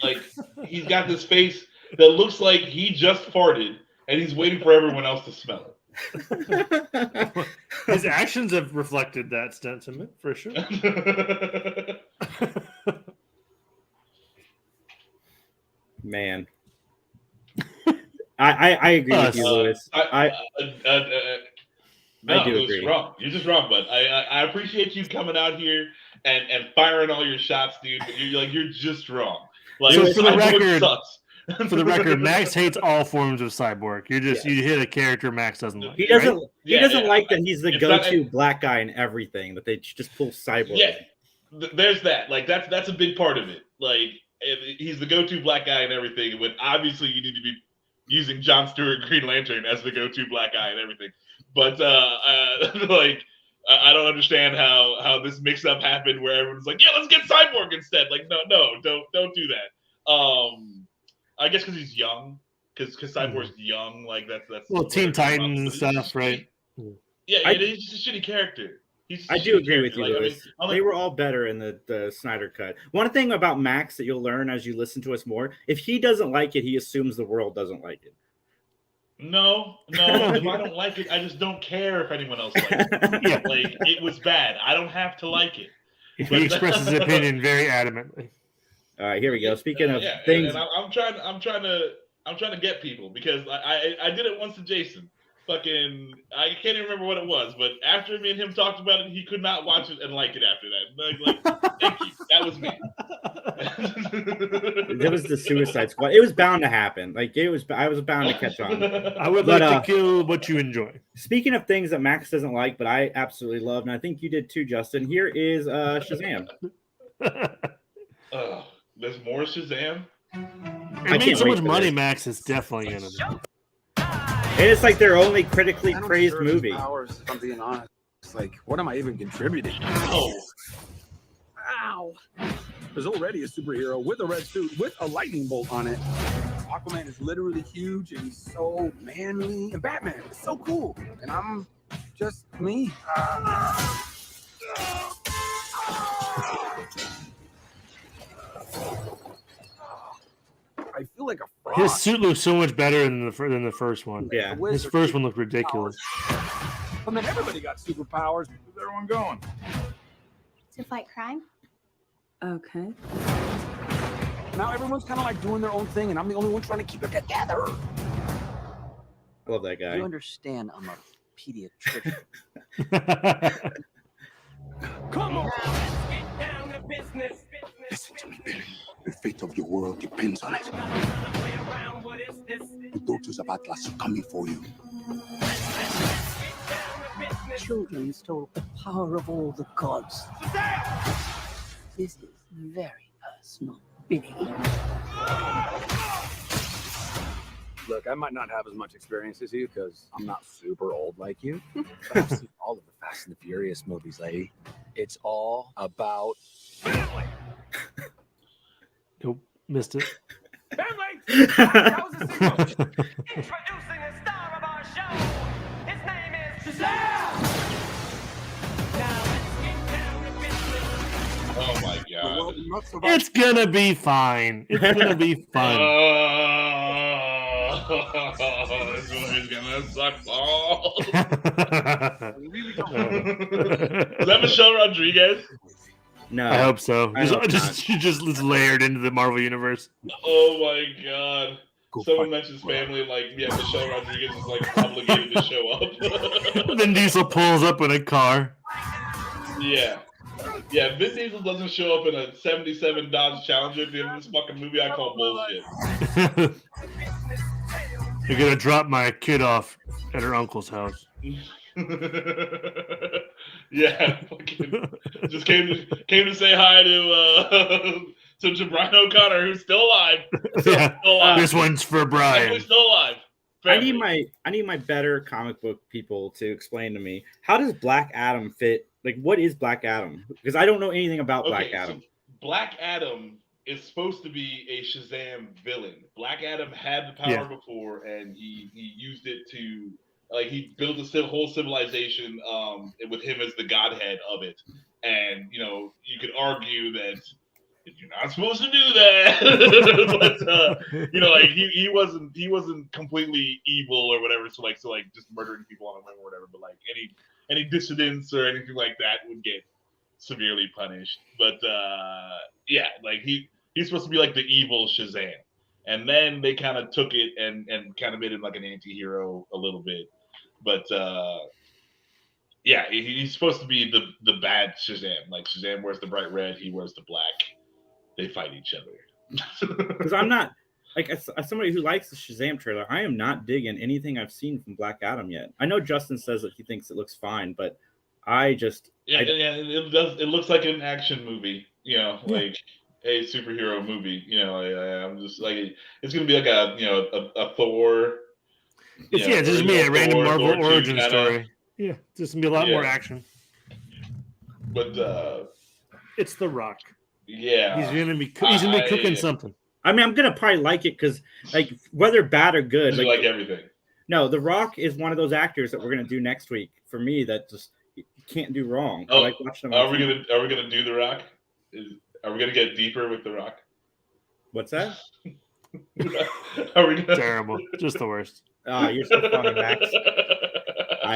Like he's got this face that looks like he just farted and he's waiting for everyone else to smell it. His actions have reflected that sentiment for sure. Man. I agree with you, Louis. I do agree. Wrong. You're just wrong, bud. I appreciate you coming out here and firing all your shots, dude. But you're just wrong. Like, so for the record, Max hates all forms of Cyborg. You hit a character Max doesn't like. He doesn't. He doesn't like that he's the go-to black guy in everything. That they just pull Cyborg. Yeah, there's that. Like that's a big part of it. Like he's the go-to black guy in everything. But obviously, you need to be using John Stewart Green Lantern as the go-to black guy and everything. But I don't understand how this mix-up happened where everyone's like, yeah, let's get Cyborg instead. Like, no, don't do that. I guess because he's young, because Cyborg's young. Like that's well, Teen Titans and stuff, right? Yeah, he's just a shitty character. I do agree with you, Lewis. They were all better in the Snyder Cut. One thing about Max that you'll learn as you listen to us more, if he doesn't like it, he assumes the world doesn't like it. No. If I don't like it, I just don't care if anyone else likes it. Yeah. Like, it was bad. I don't have to like it. He expresses his opinion very adamantly. All right, here we go. Speaking of things, and I'm trying to get people because I did it once to Jason. Fucking, I can't even remember what it was, but after me and him talked about it, he could not watch it and like it after that. Like thank you. That was me. It was the Suicide Squad. It was bound to happen. I was bound to catch on. I would like to kill what you enjoy. Speaking of things that Max doesn't like, but I absolutely love, and I think you did too, Justin. Here is Shazam. There's more Shazam. It made so much money, Max. It's definitely gonna be. And it's like their only critically praised movie. Powers, if I'm being honest. It's like, what am I even contributing? Ow! There's already a superhero with a red suit with a lightning bolt on it. Aquaman is literally huge and so manly. And Batman is so cool. And I'm just me. I feel like a fraud. His suit looks so much better than the first one. Yeah, his first one looked ridiculous. And then everybody got superpowers. Where's everyone going? To fight crime? Okay. Now everyone's kind of like doing their own thing, and I'm the only one trying to keep it together. I love that guy. You understand I'm a pediatrician. Come on! Listen to me, Billy. The fate of your world depends on it. The daughters of Atlas are coming for you. Children stole the power of all the gods. This is very personal, Billy. Look, I might not have as much experience as you because I'm not super old like you. But I've seen all of the Fast and the Furious movies, lady. It's all about family. Nope, missed it. Family! That was a signal. Introducing the star of our show. His name is Shazam! Now let's get down to business. Oh my god. It's gonna be fine. It's gonna be fun. This movie's gonna suck balls. Is that Michelle Rodriguez? No, I hope so. I hope Just layered into the Marvel universe. Oh my god. Someone mentions family, like, yeah, Michelle Rodriguez is like obligated to show up. Vin Diesel pulls up in a car. Yeah. Yeah, Vin Diesel doesn't show up in a 77 Dodge Challenger at the end of this fucking movie. I call bullshit. You're gonna drop my kid off at her uncle's house. Yeah, fucking just came to say hi to Brian O'Connor, who's still alive. Still alive. This one's for Brian. Definitely still alive. Family. I need my better comic book people to explain to me, how does Black Adam fit? Like, what is Black Adam? Because I don't know anything about Black Adam. So Black Adam is supposed to be a Shazam villain. Black Adam had the power before, and he used it to, like, he built a whole civilization with him as the godhead of it. And, you know, you could argue that you're not supposed to do that. But you know, like, he wasn't completely evil or whatever, so like just murdering people on a whim or whatever, but like any dissidents or anything like that would get severely punished. But yeah, like he's supposed to be like the evil Shazam. And then they kind of took it and kind of made him like an anti-hero a little bit. But yeah, he's supposed to be the bad Shazam. Like, Shazam wears the bright red, he wears the black. They fight each other. Because I'm not, like, as somebody who likes the Shazam trailer, I am not digging anything I've seen from Black Adam yet. I know Justin says that he thinks it looks fine, but I just it does. It looks like an action movie, you know, like a superhero movie. You know, I'm just like, it's gonna be like a Thor. It's just me a random Marvel origin story. Yeah, just gonna be a lot more action. But It's The Rock. yeah, He's gonna be cooking something. I mean, I'm gonna probably like it because, like, whether bad or good, like everything. No, The Rock is one of those actors that we're gonna do next week. For me, that just can't do wrong. I like watching him. Are we gonna do The Rock? Are we gonna get deeper with The Rock? What's that? Are we gonna... Terrible? Just the worst. Oh, you're so funny, Max.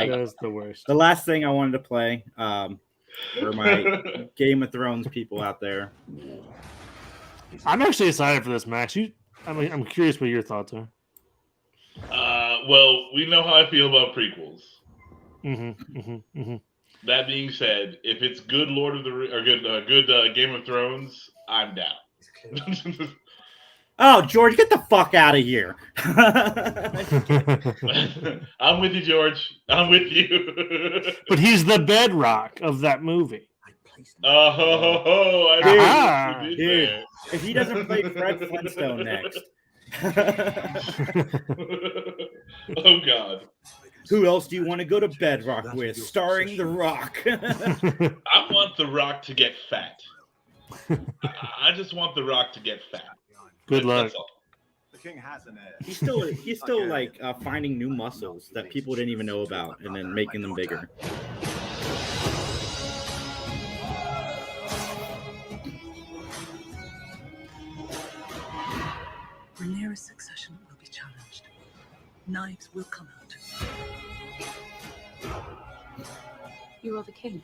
Just the worst. The last thing I wanted to play for my Game of Thrones people out there. I'm actually excited for this, Max. I'm curious what your thoughts are. Well, we know how I feel about prequels. Mm-hmm. That being said, if it's good Lord of the or good Game of Thrones, I'm down. Oh, George, get the fuck out of here! I'm with you, George. I'm with you. But he's the bedrock of that movie. Dude, if he doesn't play Fred Flintstone next. Oh God. Who else do you want to go to Bedrock with? Starring The Rock. I want The Rock to get fat. I just want The Rock to get fat. Good luck. The king has an heir. He's still like finding new muscles that people didn't even know about and then making them bigger. Rhaenyra's succession will be challenged. Knives will come out. You are the king.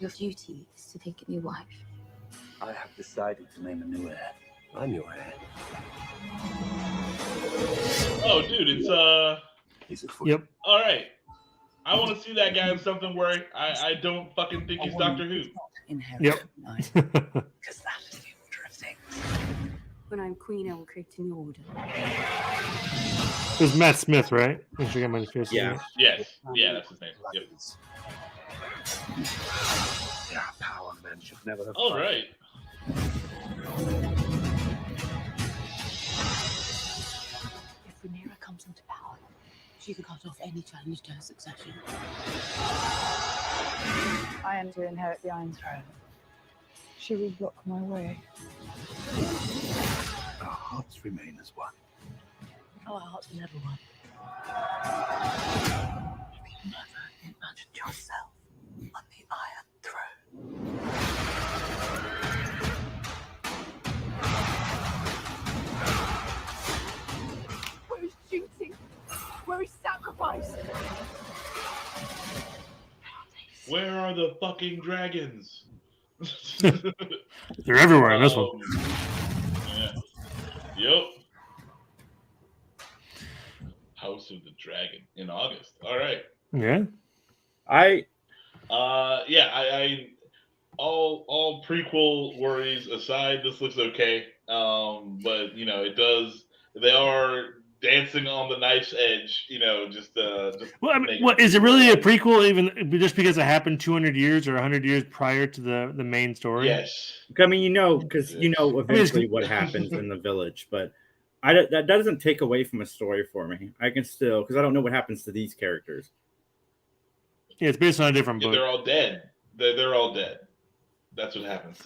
Your duty is to take a new wife. I have decided to name a new heir. I'm your heir. Oh, dude, it's He's a fool. Yep. all right. I want to see that guy in something where I don't fucking think he's Doctor Who. Yep. Because that is the order of things. When I'm queen, I will create a new order. It was Matt Smith, right? I forget my face. Yeah. Yes. Yeah, that's his name. Yep. There are power men should never have. All right. If Rhaenyra comes into power, she can cut off any challenge to her succession. I am to inherit the Iron Throne. She will block my way. Our hearts remain as one. Oh, our hearts are never one. Have you never imagined yourself on the Iron Throne? Where is duty? Where is sacrifice? Where are the fucking dragons? They're everywhere in this one. Yeah. Yep. House of the Dragon in August. All right. Yeah. I all prequel worries aside, this looks okay. But you know, they are dancing on the knife's edge, you know, just well, I mean, what is it really a prequel even just because it happened 200 years or 100 years prior to the main story? Yes. I mean, because eventually what happens in the village, but that doesn't take away from a story for me. I can still, because I don't know what happens to these characters. Yeah, it's based on a different book. They're all dead. They're all dead. That's what happens.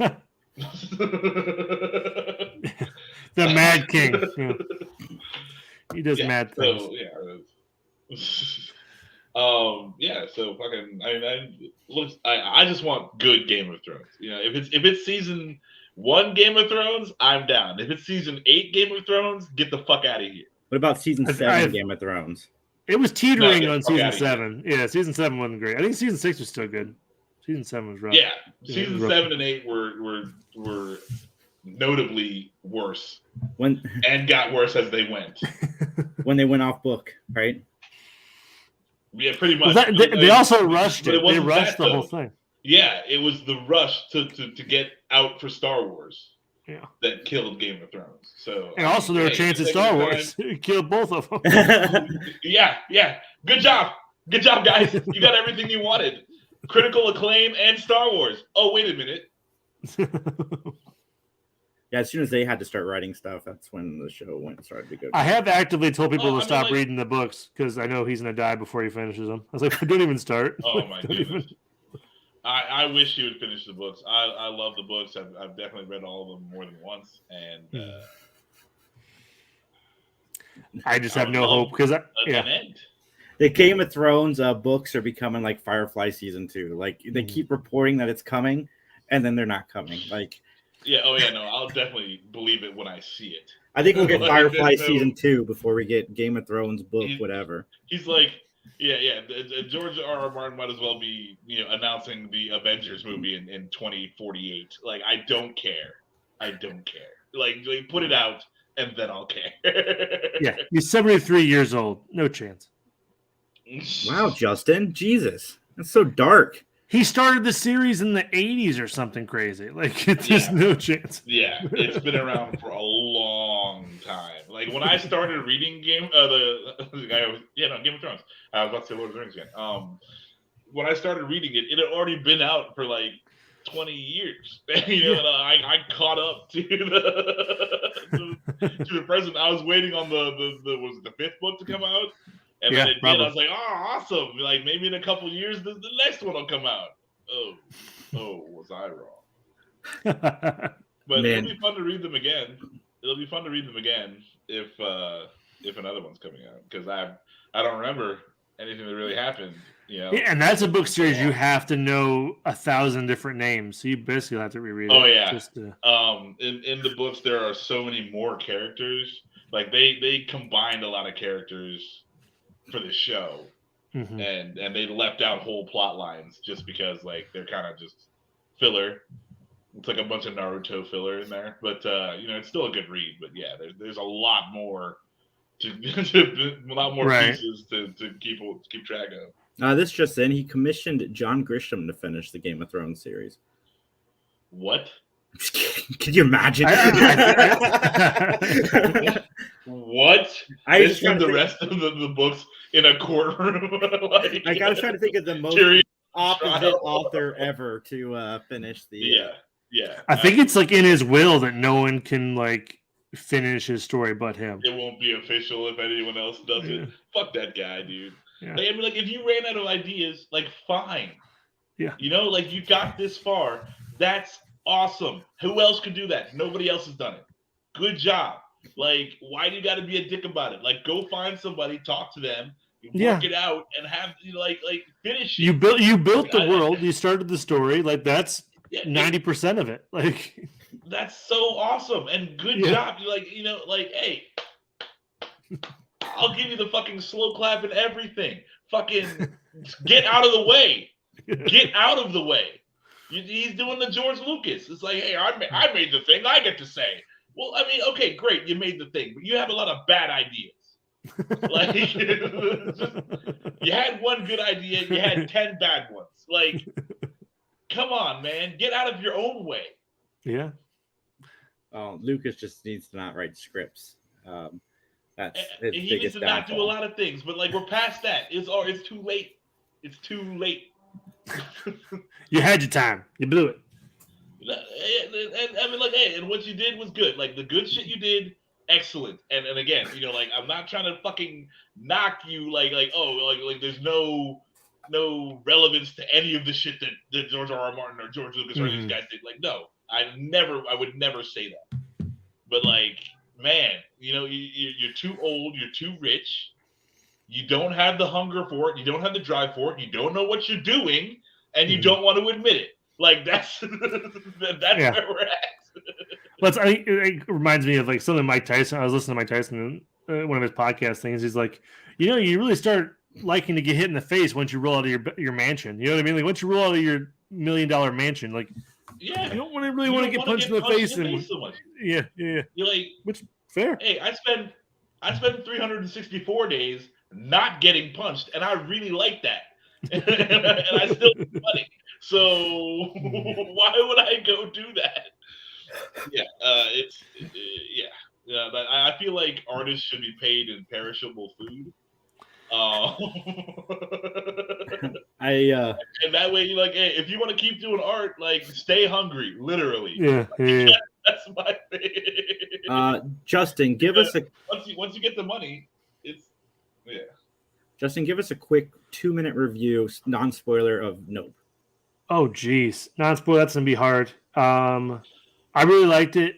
The Mad King. Yeah. He does mad things. So, yeah. So fucking. I just want good Game of Thrones. You know, if it's season 1 Game of Thrones, I'm down. If it's season 8 Game of Thrones, get the fuck out of here. What about season 7 Game of Thrones? It was teetering on season 7. Yeah, season 7 wasn't great. I think season 6 was still good. Season 7 was rough. Yeah, season 7 and 8 were notably worse. And got worse as they went. When they went off book, right? Yeah, pretty much. Well, they also rushed it. They rushed the whole thing. Yeah, it was the rush to get out for Star Wars. Yeah. That killed Game of Thrones. So and also there were chances Star Wars killed both of them. yeah. Good job, guys. You got everything you wanted. Critical acclaim and Star Wars. Oh, wait a minute. Yeah, as soon as they had to start writing stuff, that's when the show started to go. I have actively told people to stop reading the books because I know he's going to die before he finishes them. I was like, don't even start. Oh my goodness. I wish he would finish the books. I love the books. I've definitely read all of them more than once, and I just have no hope because an end. The Game of Thrones books are becoming like Firefly season 2. Like they keep reporting that it's coming, and then they're not coming. Like, yeah, oh yeah, no, I'll definitely believe it when I see it. I think we'll get Like, Firefly there's no- season 2 before we get Game of Thrones book, whatever. He's like, yeah. George R.R. Martin might as well be, announcing the Avengers movie in 2048. Like, I don't care. Like put it out, and then I'll care. Yeah, he's 73 years old. No chance. Wow, Justin, Jesus, that's so dark. He started the series in the 80s or something crazy. Like, there's no chance. Yeah, it's been around for a long time. Like when I started reading Game of Thrones. I was about to say Lord of the Rings again. When I started reading it, it had already been out for like 20 years. And I caught up to the present. I was waiting on the fifth book to come out. And then it did. I was like, oh, awesome. Like, maybe in a couple years, the next one will come out. Oh, was I wrong? But it'll be fun to read them again. If another one's coming out. Because I don't remember anything that really happened. Yeah, and that's a book series you have to know 1,000 different names. So you basically have to reread it. Oh, yeah. Just to... In the books, there are so many more characters. Like, they combined a lot of characters for the show, and they left out whole plot lines just because like they're kind of just filler. It's like a bunch of Naruto filler in there, but it's still a good read. But yeah, there's a lot more pieces to keep track of. This just in, he commissioned John Grisham to finish the Game of Thrones series. What? Could you imagine? What? I just spend the rest of the books in a courtroom. Like I was trying to think of the most opposite author ever to finish the. Yeah. I think it's like in his will that no one can like finish his story but him. It won't be official if anyone else does it. Fuck that guy, dude. Yeah. Like, I mean, like if you ran out of ideas, like fine. Yeah. Like you got this far. That's awesome. Who else could do that? Nobody else has done it. Good job. Like, why do you got to be a dick about it? Like, go find somebody, talk to them, work it out, and have like finish it. You built the world. You started the story. Like that's 90% of it. Like that's so awesome and good job. You're like, hey, I'll give you the fucking slow clap and everything. Fucking get out of the way. Get out of the way. He's doing the George Lucas. It's like, hey, I made the thing. I get to say. Well, I mean, okay, great, you made the thing, but you have a lot of bad ideas. Like, you had one good idea, you had 10 bad ones. Like, come on, man, get out of your own way. Yeah. Oh, Lucas just needs to not write scripts. That's his he biggest needs to not downfall. do a lot of things, but like we're past that. It's too late. It's too late. You had your time. You blew it. And I mean, like, hey, and what you did was good. Like the good shit you did, excellent. And again, like I'm not trying to fucking knock you. Like there's no relevance to any of the shit that George R.R. Martin or George Lucas or these guys did. Like, no, I would never say that. But like, man, you're too old. You're too rich. You don't have the hunger for it. You don't have the drive for it. You don't know what you're doing, and you don't want to admit it. Like that's where we're at. It reminds me of like something Mike Tyson. I was listening to Mike Tyson in one of his podcast things. He's like, you really start liking to get hit in the face once you roll out of your mansion. You know what I mean? Like once you roll out of your $1 million mansion, like you don't really want to get punched in the face so much. Yeah. You're like, which fair. Hey, I spend 364 days not getting punched, and I really like that, and I still make money. So why would I go do that? Yeah, but I feel like artists should be paid in perishable food. And that way, you're like, hey, if you want to keep doing art, like, stay hungry, literally. Yeah. That's my thing. Justin, give us a once you get the money, Justin, give us a quick 2-minute review, non-spoiler of Nope. Oh, geez. Non-spoiler, that's going to be hard. I really liked it.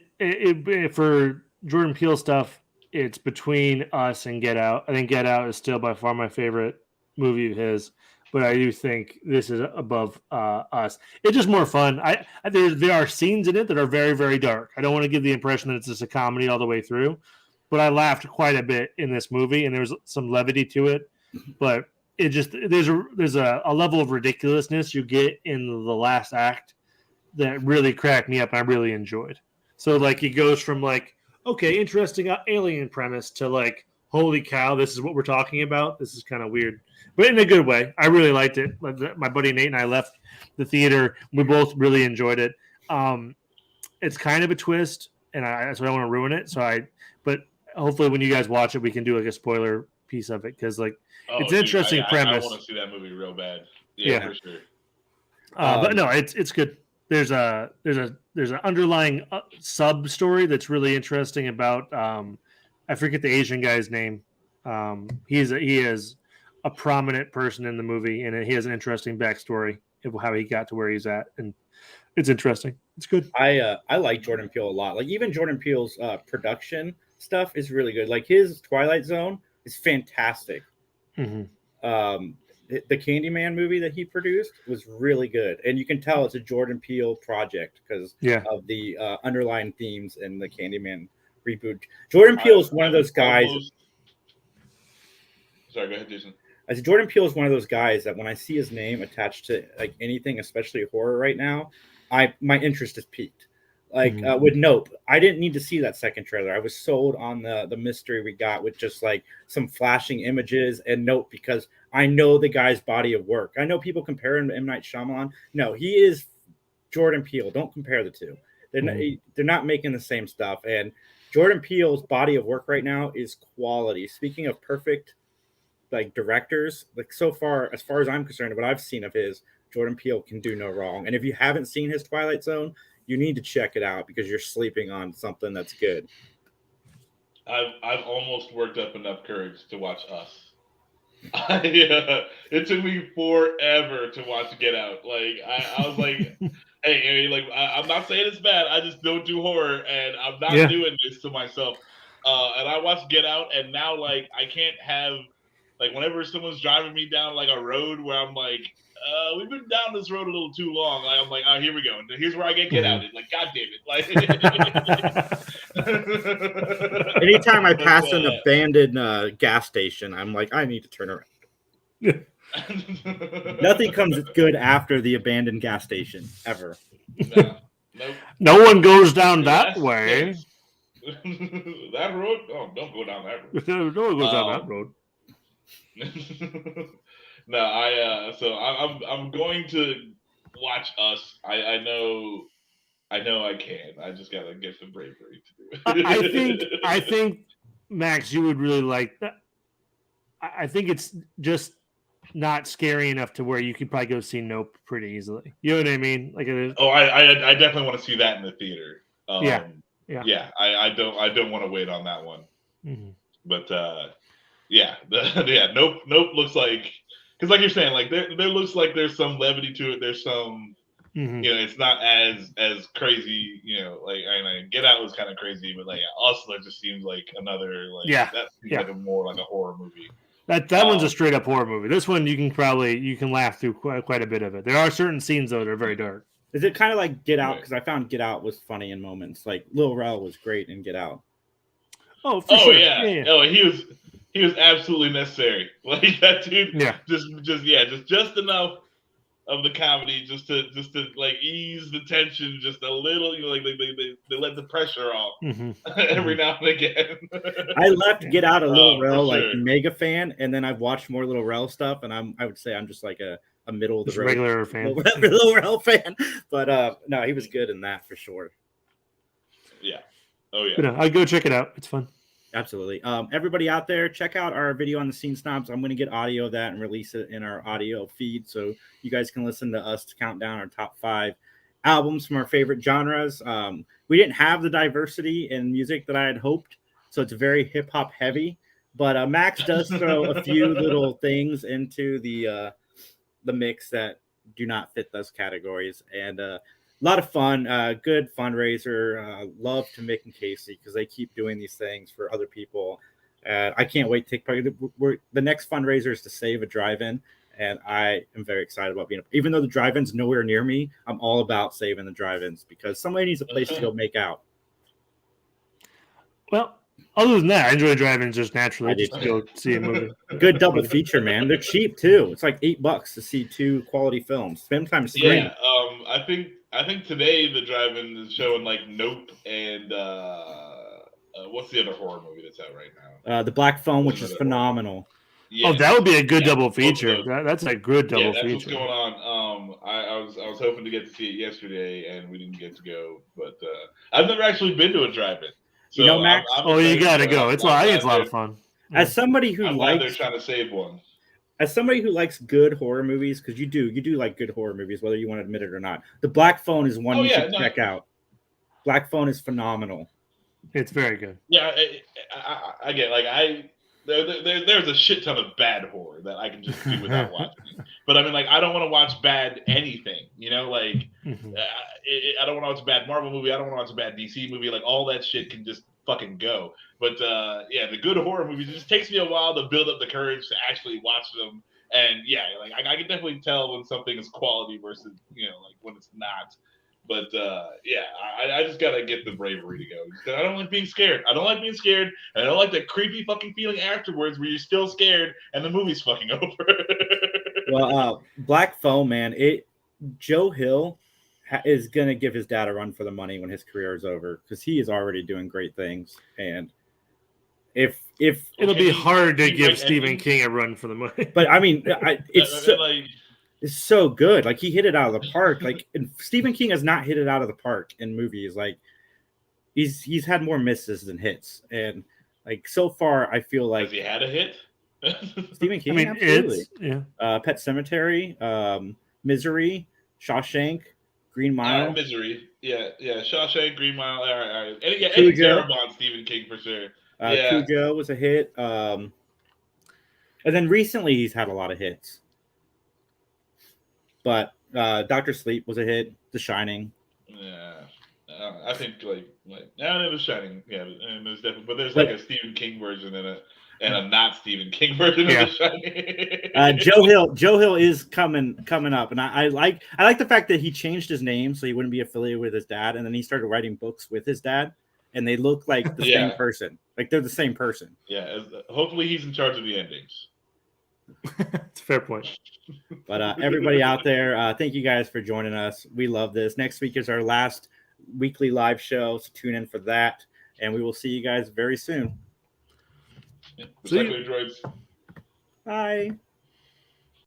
For Jordan Peele stuff, it's between Us and Get Out. I think Get Out is still by far my favorite movie of his, but I do think this is above Us. It's just more fun. There are scenes in it that are very, very dark. I don't want to give the impression that it's just a comedy all the way through, but I laughed quite a bit in this movie, and there's some levity to it. But it just there's a level of ridiculousness you get in the last act that really cracked me up and I really enjoyed. So like it goes from like, okay, interesting alien premise to like, holy cow, this is what we're talking about. This is kind of weird, but in a good way. I really liked it. My buddy Nate and I left the theater. We both really enjoyed it. It's kind of a twist, and so I don't want to ruin it. But hopefully when you guys watch it, we can do like a spoiler piece of it because like it's an interesting premise. I want to see that movie real bad. Yeah. For sure. But no, it's good. There's an underlying sub story that's really interesting about I forget the Asian guy's name. He is a prominent person in the movie, and he has an interesting backstory of how he got to where he's at, and it's interesting. It's good. I like Jordan Peele a lot. Like even Jordan Peele's production stuff is really good. Like his Twilight Zone is fantastic. Mm-hmm. The Candyman movie that he produced was really good, and you can tell it's a Jordan Peele project because of the underlying themes in the Candyman reboot. Jordan Peele is one of those guys. Sorry, go ahead, Jason. I said Jordan Peele is one of those guys that when I see his name attached to like anything, especially horror right now, my interest is piqued. Like with Nope, I didn't need to see that second trailer. I was sold on the mystery we got with just like some flashing images and Nope because I know the guy's body of work. I know people compare him to M. Night Shyamalan. No, he is Jordan Peele. Don't compare the two. They're not making the same stuff. And Jordan Peele's body of work right now is quality. Speaking of perfect like directors, like so far as I'm concerned, what I've seen of his, Jordan Peele can do no wrong. And if you haven't seen his Twilight Zone, you need to check it out because you're sleeping on something that's good. I've almost worked up enough courage to watch Us. It took me forever to watch Get Out. Like I was like, hey, like I'm not saying it's bad. I just don't do horror, and I'm not doing this to myself. And I watched Get Out, and now like I can't have like whenever someone's driving me down like a road where I'm like, we've been down this road a little too long. I'm like, oh, here we go. Here's where I get out. It's like, God damn it! Like, anytime I pass an abandoned gas station, I'm like, I need to turn around. Nothing comes good after the abandoned gas station ever. No one goes down that way. That road? Oh, don't go down that road. No one goes down that road. No, so I'm going to watch Us. I know I can. I just gotta get some bravery to do it. I think Max, you would really like that. I think it's just not scary enough to where you could probably go see Nope pretty easily. You know what I mean? Like I definitely want to see that in the theater. Yeah. I don't want to wait on that one. Mm-hmm. But Nope looks like, because like you're saying, like there looks like there's some levity to it. There's some, you know, it's not as crazy. You know, like I mean, Get Out was kind of crazy, but like Us just seems like another like that seems like a more like a horror movie. That one's a straight up horror movie. This one you can laugh through quite a bit of it. There are certain scenes though that are very dark. Is it kind of like Get Out? Because I found Get Out was funny in moments. Like Lil Rel was great in Get Out. Oh, for sure. Yeah. Oh, he was absolutely necessary. Like that dude. Just enough of the comedy, just to like ease the tension just a little. You know, like they let the pressure off every now and again. I left Get Out a Lil Rel like mega fan, and then I've watched more Lil Rel stuff, and I would say I'm just like a middle of the road regular fan, Lil Rel fan. But no, he was good in that for sure. Yeah. Oh yeah. But no, I'd go check it out. It's fun. Absolutely. Everybody out there, check out our video on the Scene Snobs. I'm going to get audio of that and release it in our audio feed so you guys can listen to us to count down our top 5 albums from our favorite genres. We didn't have the diversity in music that I had hoped, so it's very hip hop heavy. But Max does throw a few little things into the mix that do not fit those categories. And a lot of fun, good fundraiser. Love to Mick and Casey because they keep doing these things for other people. And I can't wait to take part. The next fundraiser is to save a drive-in. And I am very excited about being, even though the drive-in's nowhere near me, I'm all about saving the drive-ins because somebody needs a place to go make out. Well, other than that, I enjoy driving just naturally, just to go see a movie. Good double feature, man. They're cheap too. It's like $8 to see 2 quality films. Sometimes 3. Yeah, I think today the drive-in is showing like Nope and what's the other horror movie that's out right now? The Black Phone, which is phenomenal. Yeah, that would be a good double feature. That's a good double that's feature. What's going on. I was hoping to get to see it yesterday, and we didn't get to go. But I've never actually been to a drive-in. So you know, Max. You gotta go. I think it's a lot of fun. As somebody who likes, they're trying to save one. As somebody who likes good horror movies, because you do like good horror movies, whether you want to admit it or not. The Black Phone is one you should check out. Black Phone is phenomenal. It's very good. Yeah, I get there's a shit ton of bad horror that I can just do without watching. But I mean, like, I don't want to watch bad anything, you know, like I don't want to watch a bad Marvel movie. I don't want to watch a bad DC movie. Like, all that shit can just fucking go. But yeah, the good horror movies, it just takes me a while to build up the courage to actually watch them. And yeah, like I can definitely tell when something is quality versus, you know, like when it's not. But yeah, I just gotta get the bravery to go. Because I don't like being scared. I don't like being scared. And I don't like that creepy fucking feeling afterwards where you're still scared and the movie's fucking over. Well, Black Phone, man, Joe Hill is gonna give his dad a run for the money when his career is over because he is already doing great things. And if it'll be hard to give Stephen King a run for the money, but I mean, it's so good. Like, he hit it out of the park. Like, and Stephen King has not hit it out of the park in movies. Like, he's had more misses than hits. And like, so far, I feel like has he had a hit? Stephen King, I mean, absolutely. Pet Sematary, Misery, Shawshank, Green Mile. Misery, yeah, Shawshank, Green Mile. All right. Any Darabont Stephen King for sure. Cujo was a hit. And then recently, he's had a lot of hits. But Dr. Sleep was a hit. The Shining. Yeah, I think like The Shining. Yeah, and there's definitely, but there's like a Stephen King version and a not Stephen King version of The Shining. Joe Hill is coming up, and I like the fact that he changed his name so he wouldn't be affiliated with his dad, and then he started writing books with his dad, and they look like the same person. Like, they're the same person. Yeah, hopefully he's in charge of the endings. It's a fair point. But everybody out there, thank you guys for joining us. We love this. Next week is our last weekly live show, so tune in for that, and we will see you guys very soon. Recycler droids. Bye.